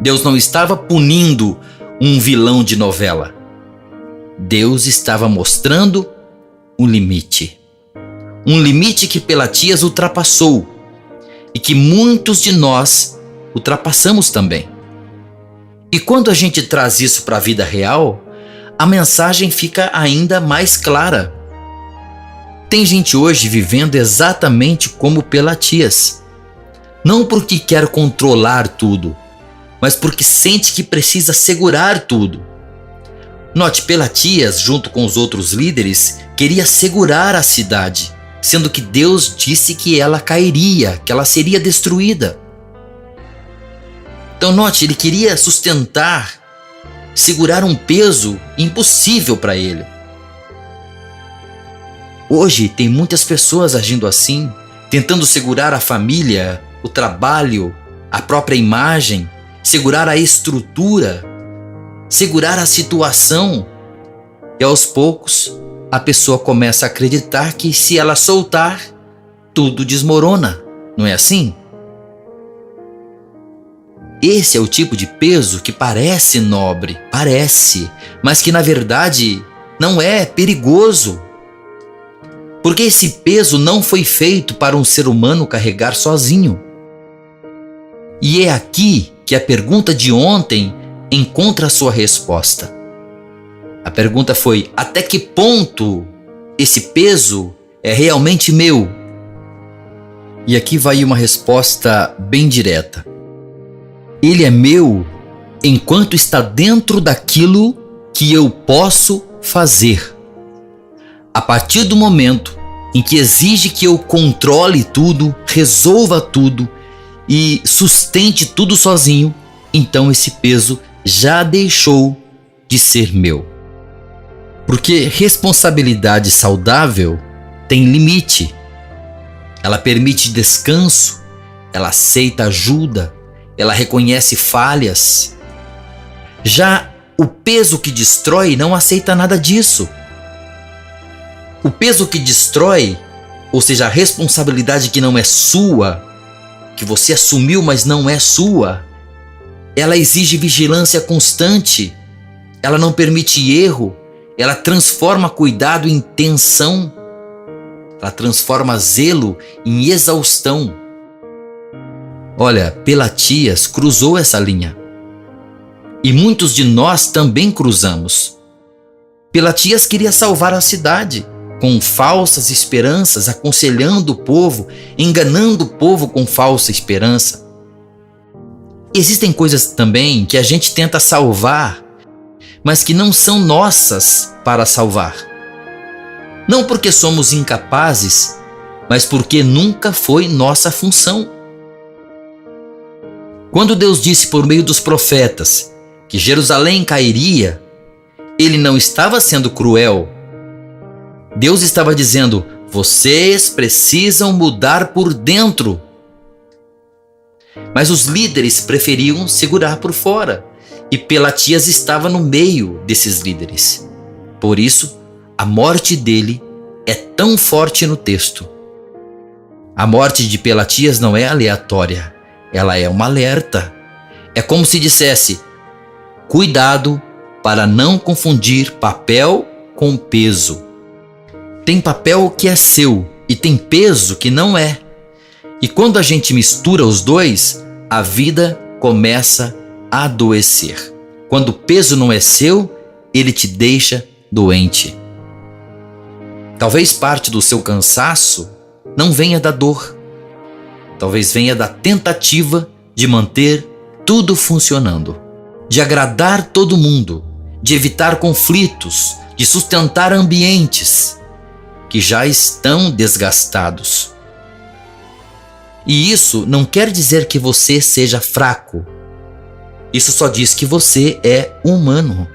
Deus não estava punindo um vilão de novela. Deus estava mostrando um limite. Um limite que Pelatias ultrapassou e que muitos de nós ultrapassamos também. E quando a gente traz isso para a vida real, a mensagem fica ainda mais clara. Tem gente hoje vivendo exatamente como Pelatias. Não porque quer controlar tudo, mas porque sente que precisa segurar tudo. Note, Pelatias, junto com os outros líderes, queria segurar a cidade, sendo que Deus disse que ela cairia, que ela seria destruída. Então note, ele queria sustentar, segurar um peso impossível para ele. Hoje tem muitas pessoas agindo assim, tentando segurar a família, o trabalho, a própria imagem, segurar a estrutura, segurar a situação. E aos poucos a pessoa começa a acreditar que se ela soltar, tudo desmorona. Não é assim? Esse é o tipo de peso que parece nobre, mas que na verdade não é, perigoso. Porque esse peso não foi feito para um ser humano carregar sozinho. E é aqui que a pergunta de ontem encontra a sua resposta. A pergunta foi: até que ponto esse peso é realmente meu? E aqui vai uma resposta bem direta. Ele é meu enquanto está dentro daquilo que eu posso fazer. A partir do momento em que exige que eu controle tudo, resolva tudo e sustente tudo sozinho, então esse peso já deixou de ser meu. Porque responsabilidade saudável tem limite. Ela permite descanso, ela aceita ajuda, ela reconhece falhas. Já o peso que destrói não aceita nada disso. O peso que destrói, ou seja, a responsabilidade que não é sua, que você assumiu, mas não é sua, ela exige vigilância constante, ela não permite erro, ela transforma cuidado em tensão, ela transforma zelo em exaustão. Olha, Pelatias cruzou essa linha. E muitos de nós também cruzamos. Pelatias queria salvar a cidade, com falsas esperanças, aconselhando o povo, enganando o povo com falsa esperança. Existem coisas também que a gente tenta salvar, mas que não são nossas para salvar. Não porque somos incapazes, mas porque nunca foi nossa função. Quando Deus disse por meio dos profetas que Jerusalém cairia, ele não estava sendo cruel. Deus estava dizendo: vocês precisam mudar por dentro. Mas os líderes preferiam segurar por fora, e Pelatias estava no meio desses líderes. Por isso, a morte dele é tão forte no texto. A morte de Pelatias não é aleatória, ela é um alerta. É como se dissesse: cuidado para não confundir papel com peso. Tem papel que é seu e tem peso que não é. E quando a gente mistura os dois, a vida começa a adoecer. Quando o peso não é seu, ele te deixa doente. Talvez parte do seu cansaço não venha da dor. Talvez venha da tentativa de manter tudo funcionando, de agradar todo mundo, de evitar conflitos, de sustentar ambientes que já estão desgastados. E isso não quer dizer que você seja fraco. Isso só diz que você é humano.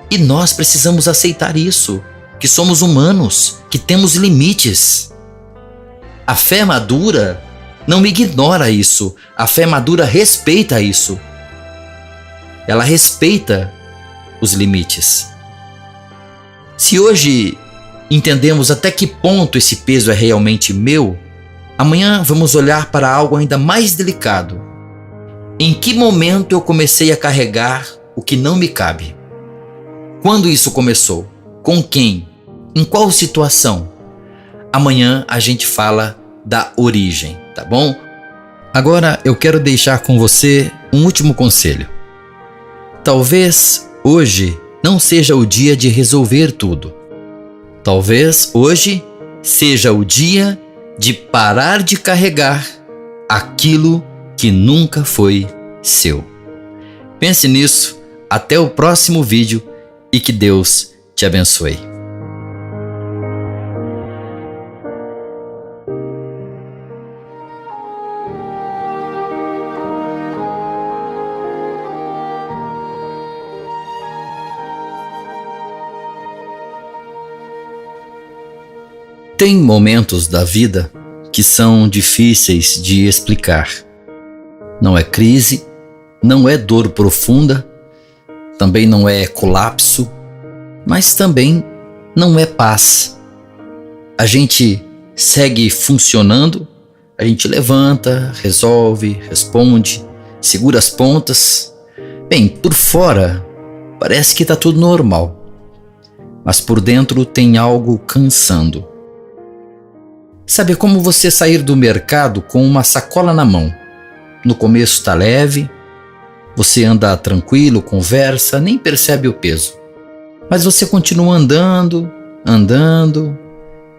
E nós precisamos aceitar isso, que somos humanos, que temos limites. A fé madura não ignora isso. A fé madura respeita isso. Ela respeita os limites. Se hoje entendemos até que ponto esse peso é realmente meu, amanhã vamos olhar para algo ainda mais delicado. Em que momento eu comecei a carregar o que não me cabe? Quando isso começou? Com quem? Em qual situação? Amanhã a gente fala da origem, tá bom? Agora eu quero deixar com você um último conselho. Talvez hoje não seja o dia de resolver tudo. Talvez hoje seja o dia de parar de carregar aquilo que nunca foi seu. Pense nisso, até o próximo vídeo e que Deus te abençoe. Tem momentos da vida que são difíceis de explicar. Não é crise, não é dor profunda, também não é colapso, mas também não é paz. A gente segue funcionando, a gente levanta, resolve, responde, segura as pontas. Bem, por fora parece que está tudo normal, mas por dentro tem algo cansando. Sabe, como você sair do mercado com uma sacola na mão. No começo está leve, você anda tranquilo, conversa, nem percebe o peso. Mas você continua andando,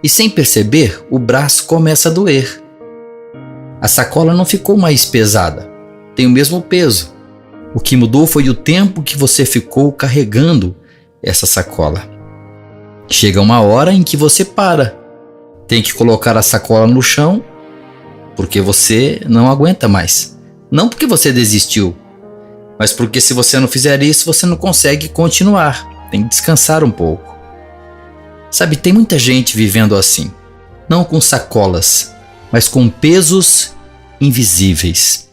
e sem perceber, o braço começa a doer. A sacola não ficou mais pesada, tem o mesmo peso. O que mudou foi o tempo que você ficou carregando essa sacola. Chega uma hora em que você para. Tem que colocar a sacola no chão, porque você não aguenta mais. Não porque você desistiu, mas porque se você não fizer isso, você não consegue continuar. Tem que descansar um pouco. Sabe, tem muita gente vivendo assim. Não com sacolas, mas com pesos invisíveis.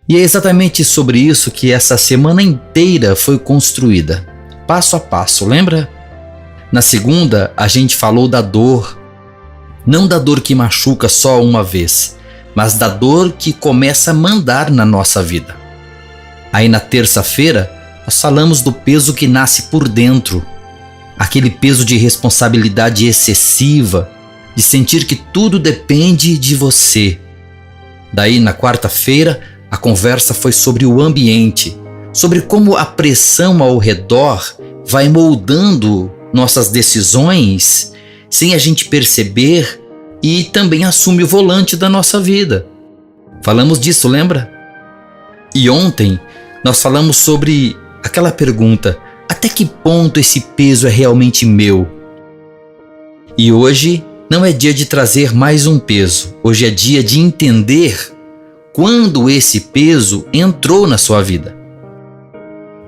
E é exatamente sobre isso que essa semana inteira foi construída. Passo a passo, lembra? Na segunda, a gente falou da dor. Não da dor que machuca só uma vez, mas da dor que começa a mandar na nossa vida. Aí na terça-feira, nós falamos do peso que nasce por dentro. Aquele peso de responsabilidade excessiva, de sentir que tudo depende de você. Daí na quarta-feira, a conversa foi sobre o ambiente, sobre como a pressão ao redor vai moldando nossas decisões sem a gente perceber, e também assume o volante da nossa vida. Falamos disso, lembra? E ontem nós falamos sobre aquela pergunta: até que ponto esse peso é realmente meu? E hoje não é dia de trazer mais um peso. Hoje é dia de entender quando esse peso entrou na sua vida.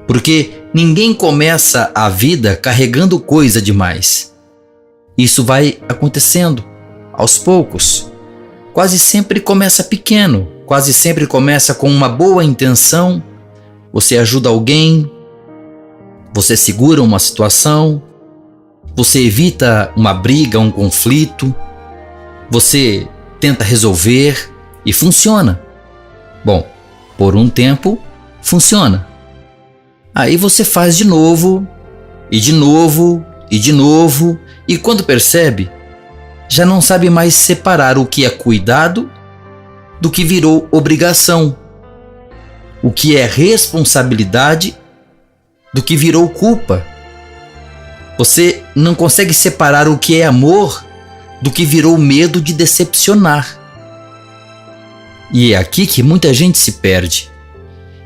Porque ninguém começa a vida carregando coisa demais. Isso vai acontecendo aos poucos. Quase sempre começa pequeno, quase sempre começa com uma boa intenção. Você ajuda alguém, você segura uma situação, você evita uma briga, um conflito, você tenta resolver e funciona. Bom, por um tempo funciona. Aí você faz de novo, e de novo, e de novo, e quando percebe, já não sabe mais separar o que é cuidado do que virou obrigação, o que é responsabilidade do que virou culpa. Você não consegue separar o que é amor do que virou medo de decepcionar. E é aqui que muita gente se perde.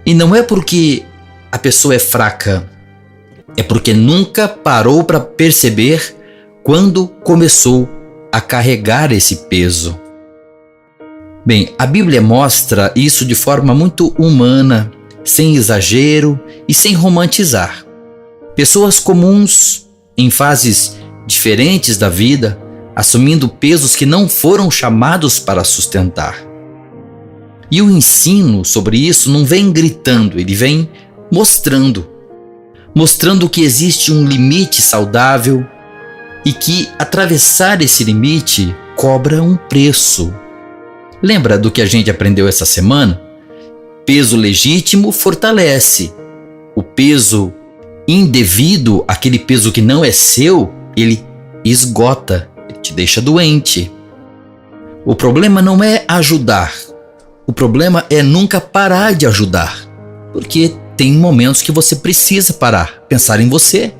E não é porque a pessoa é fraca, é porque nunca parou para perceber quando começou a carregar esse peso. Bem, a Bíblia mostra isso de forma muito humana, sem exagero e sem romantizar. Pessoas comuns, em fases diferentes da vida, assumindo pesos que não foram chamados para sustentar. E o ensino sobre isso não vem gritando, ele vem mostrando que existe um limite saudável e que atravessar esse limite cobra um preço. Lembra do que a gente aprendeu essa semana? Peso legítimo fortalece. O peso indevido, aquele peso que não é seu, ele esgota, ele te deixa doente. O problema não é ajudar. O problema é nunca parar de ajudar. Porque tem momentos que você precisa parar, pensar em você,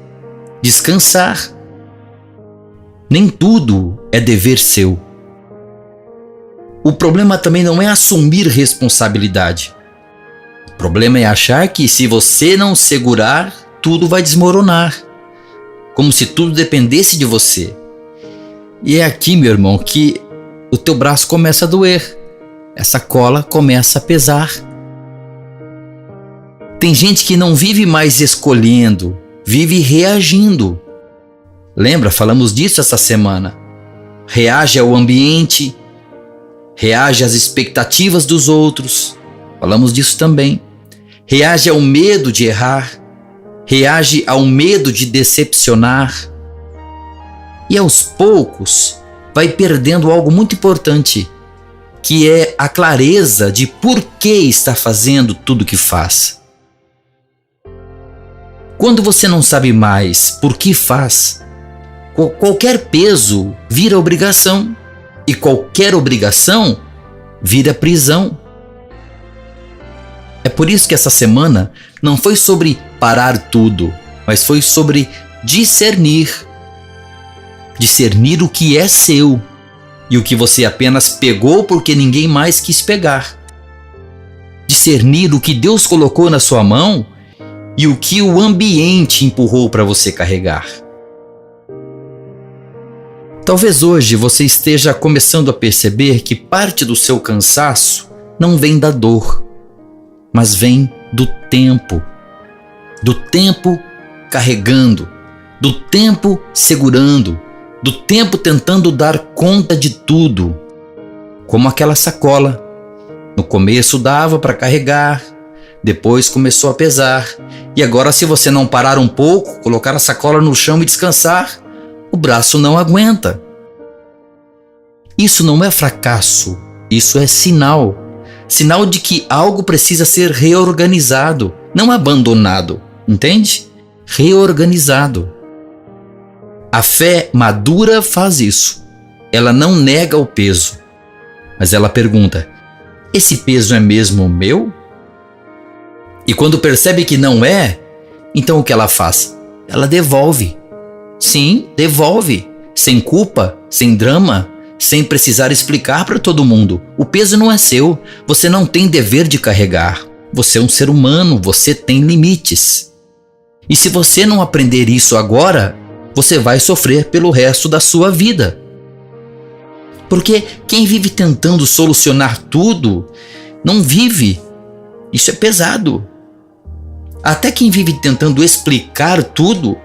descansar. Nem tudo é dever seu. O problema também não é assumir responsabilidade. O problema é achar que se você não segurar, tudo vai desmoronar. Como se tudo dependesse de você. E é aqui, meu irmão, que o teu braço começa a doer. Essa cola começa a pesar. Tem gente que não vive mais escolhendo, vive reagindo. Lembra? Falamos disso essa semana. Reage ao ambiente, reage às expectativas dos outros. Falamos disso também. Reage ao medo de errar, reage ao medo de decepcionar. E aos poucos vai perdendo algo muito importante, que é a clareza de por que está fazendo tudo o que faz. Quando você não sabe mais por que faz, qualquer peso vira obrigação e qualquer obrigação vira prisão. É por isso que essa semana não foi sobre parar tudo, mas foi sobre discernir. Discernir o que é seu e o que você apenas pegou porque ninguém mais quis pegar. Discernir o que Deus colocou na sua mão e o que o ambiente empurrou para você carregar. Talvez hoje você esteja começando a perceber que parte do seu cansaço não vem da dor, mas vem do tempo carregando, do tempo segurando, do tempo tentando dar conta de tudo, como aquela sacola. No começo dava para carregar, depois começou a pesar, e agora se você não parar um pouco, colocar a sacola no chão e descansar, o braço não aguenta. Isso não é fracasso, isso é sinal de que algo precisa ser reorganizado, não abandonado, entende? Reorganizado. A fé madura faz isso. Ela não nega o peso, mas ela pergunta: esse peso é mesmo meu? E quando percebe que não é, então o que ela faz? Ela devolve. Sim, devolve. Sem culpa, sem drama, sem precisar explicar para todo mundo. O peso não é seu. Você não tem dever de carregar. Você é um ser humano, você tem limites. E se você não aprender isso agora, você vai sofrer pelo resto da sua vida. Porque quem vive tentando solucionar tudo, não vive. Isso é pesado. Até quem vive tentando explicar tudo,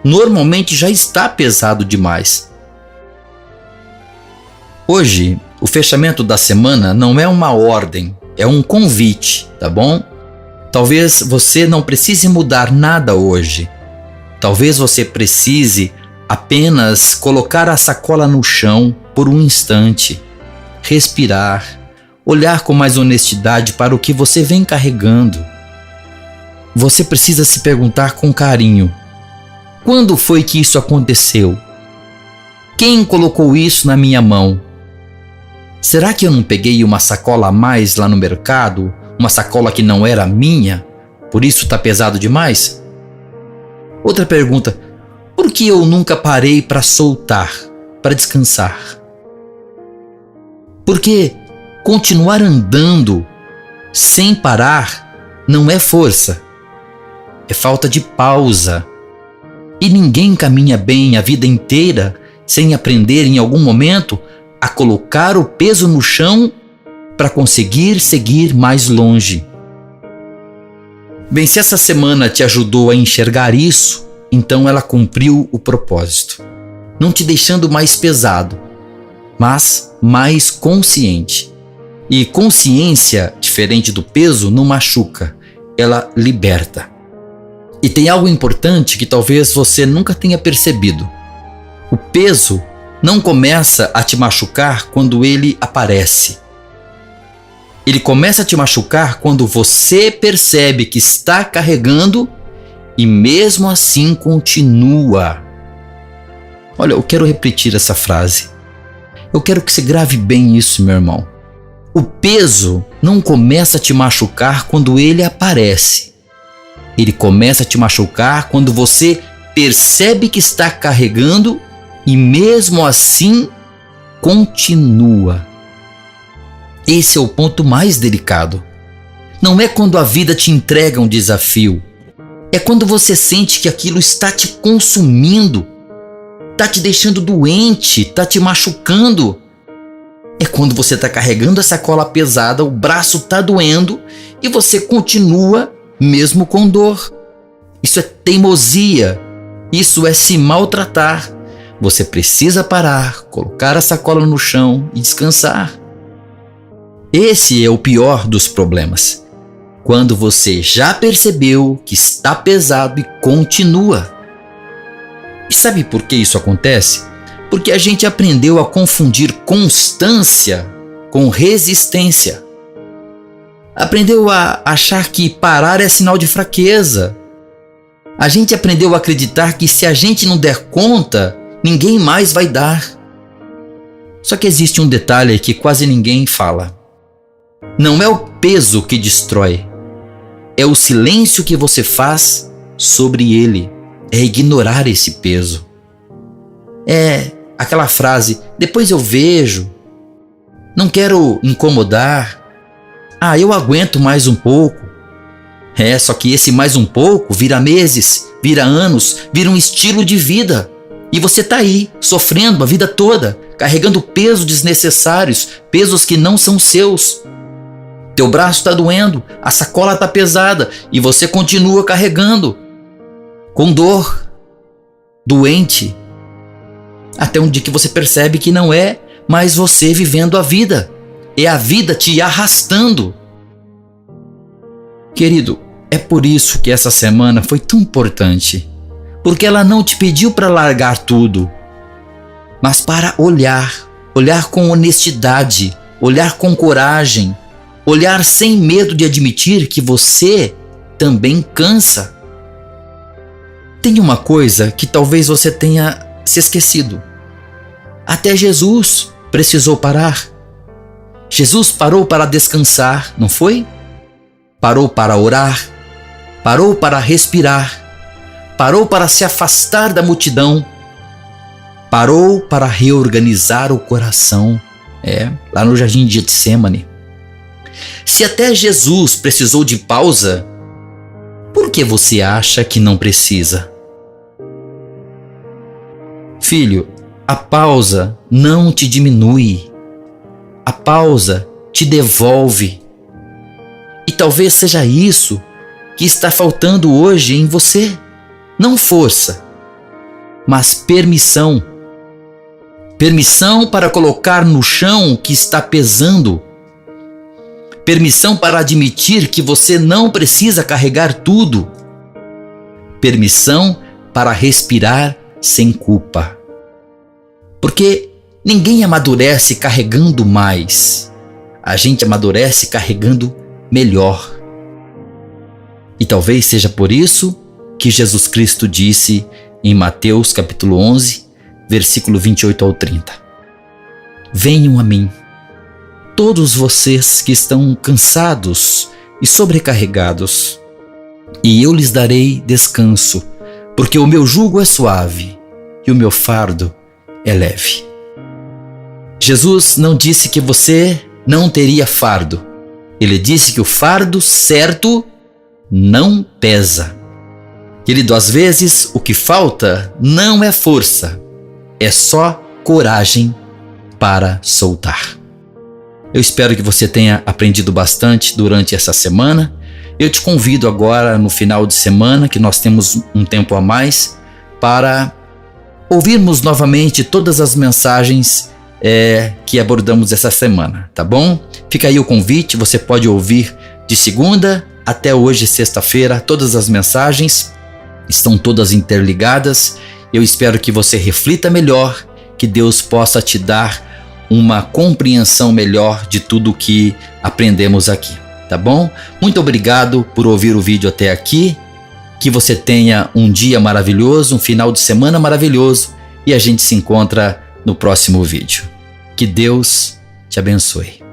normalmente já está pesado demais. Hoje, o fechamento da semana não é uma ordem, é um convite, tá bom? Talvez você não precise mudar nada hoje. Talvez você precise apenas colocar a sacola no chão por um instante, respirar, olhar com mais honestidade para o que você vem carregando. você precisa se perguntar com carinho: quando foi que isso aconteceu? Quem colocou isso na minha mão? Será que eu não peguei uma sacola a mais lá no mercado? Uma sacola que não era minha? Por isso está pesado demais? Outra pergunta: por que eu nunca parei para soltar, para descansar? Porque continuar andando sem parar não é força, é falta de pausa. E ninguém caminha bem a vida inteira sem aprender em algum momento a colocar o peso no chão para conseguir seguir mais longe. Bem, se essa semana te ajudou a enxergar isso, então ela cumpriu o propósito, não te deixando mais pesado, mas mais consciente. E consciência, diferente do peso, não machuca, ela liberta. E tem algo importante que talvez você nunca tenha percebido. O peso não começa a te machucar quando ele aparece. Ele começa a te machucar quando você percebe que está carregando e mesmo assim continua. Olha, eu quero repetir essa frase. Eu quero que você grave bem isso, meu irmão. O peso não começa a te machucar quando ele aparece. Ele começa a te machucar quando você percebe que está carregando e mesmo assim continua. Esse é o ponto mais delicado. Não é quando a vida te entrega um desafio. É quando você sente que aquilo está te consumindo, está te deixando doente, está te machucando. É quando você está carregando a sacola pesada, o braço está doendo e você continua mesmo com dor. Isso é teimosia. Isso é se maltratar. Você precisa parar, colocar a sacola no chão e descansar. Esse é o pior dos problemas. Quando você já percebeu que está pesado e continua. E sabe por que isso acontece? Porque a gente aprendeu a confundir constância com resistência. Aprendeu a achar que parar é sinal de fraqueza. A gente aprendeu a acreditar que se a gente não der conta, ninguém mais vai dar. Só que existe um detalhe que quase ninguém fala. Não é o peso que destrói, é o silêncio que você faz sobre ele. É ignorar esse peso. É aquela frase: depois eu vejo, não quero incomodar, eu aguento mais um pouco. Só que esse mais um pouco vira meses, vira anos, vira um estilo de vida. E você está aí, sofrendo a vida toda, carregando pesos desnecessários, pesos que não são seus. Teu braço está doendo, a sacola está pesada e você continua carregando, com dor, doente, até um dia que você percebe que não é mais você vivendo a vida, é a vida te arrastando. Querido, é por isso que essa semana foi tão importante, porque ela não te pediu para largar tudo, mas para olhar com honestidade, olhar com coragem, olhar sem medo de admitir que você também cansa. Tem uma coisa que talvez você tenha se esquecido. Até Jesus precisou parar. Jesus parou para descansar, não foi? Parou para orar, parou para respirar, parou para se afastar da multidão, parou para reorganizar o coração, lá no jardim de Getsêmani. Se até Jesus precisou de pausa, por que você acha que não precisa? Filho, a pausa não te diminui. A pausa te devolve. E talvez seja isso que está faltando hoje em você. Não força, mas permissão. Permissão para colocar no chão o que está pesando. Permissão para admitir que você não precisa carregar tudo. Permissão para respirar sem culpa. Porque ninguém amadurece carregando mais. A gente amadurece carregando melhor. E talvez seja por isso que Jesus Cristo disse em Mateus capítulo 11, versículo 28 ao 30. Venham a mim, todos vocês que estão cansados e sobrecarregados, e eu lhes darei descanso, porque o meu jugo é suave e o meu fardo é leve. Jesus não disse que você não teria fardo. Ele disse que o fardo certo não pesa. Querido, às vezes o que falta não é força, é só coragem para soltar. Eu espero que você tenha aprendido bastante durante essa semana. Eu te convido agora no final de semana, que nós temos um tempo a mais, para ouvirmos novamente todas as mensagens que abordamos essa semana, tá bom? Fica aí o convite, você pode ouvir de segunda até hoje, sexta-feira, todas as mensagens estão todas interligadas. Eu espero que você reflita melhor, que Deus possa te dar uma compreensão melhor de tudo que aprendemos aqui, tá bom? Muito obrigado por ouvir o vídeo até aqui, que você tenha um dia maravilhoso, um final de semana maravilhoso, e a gente se encontra no próximo vídeo. Que Deus te abençoe.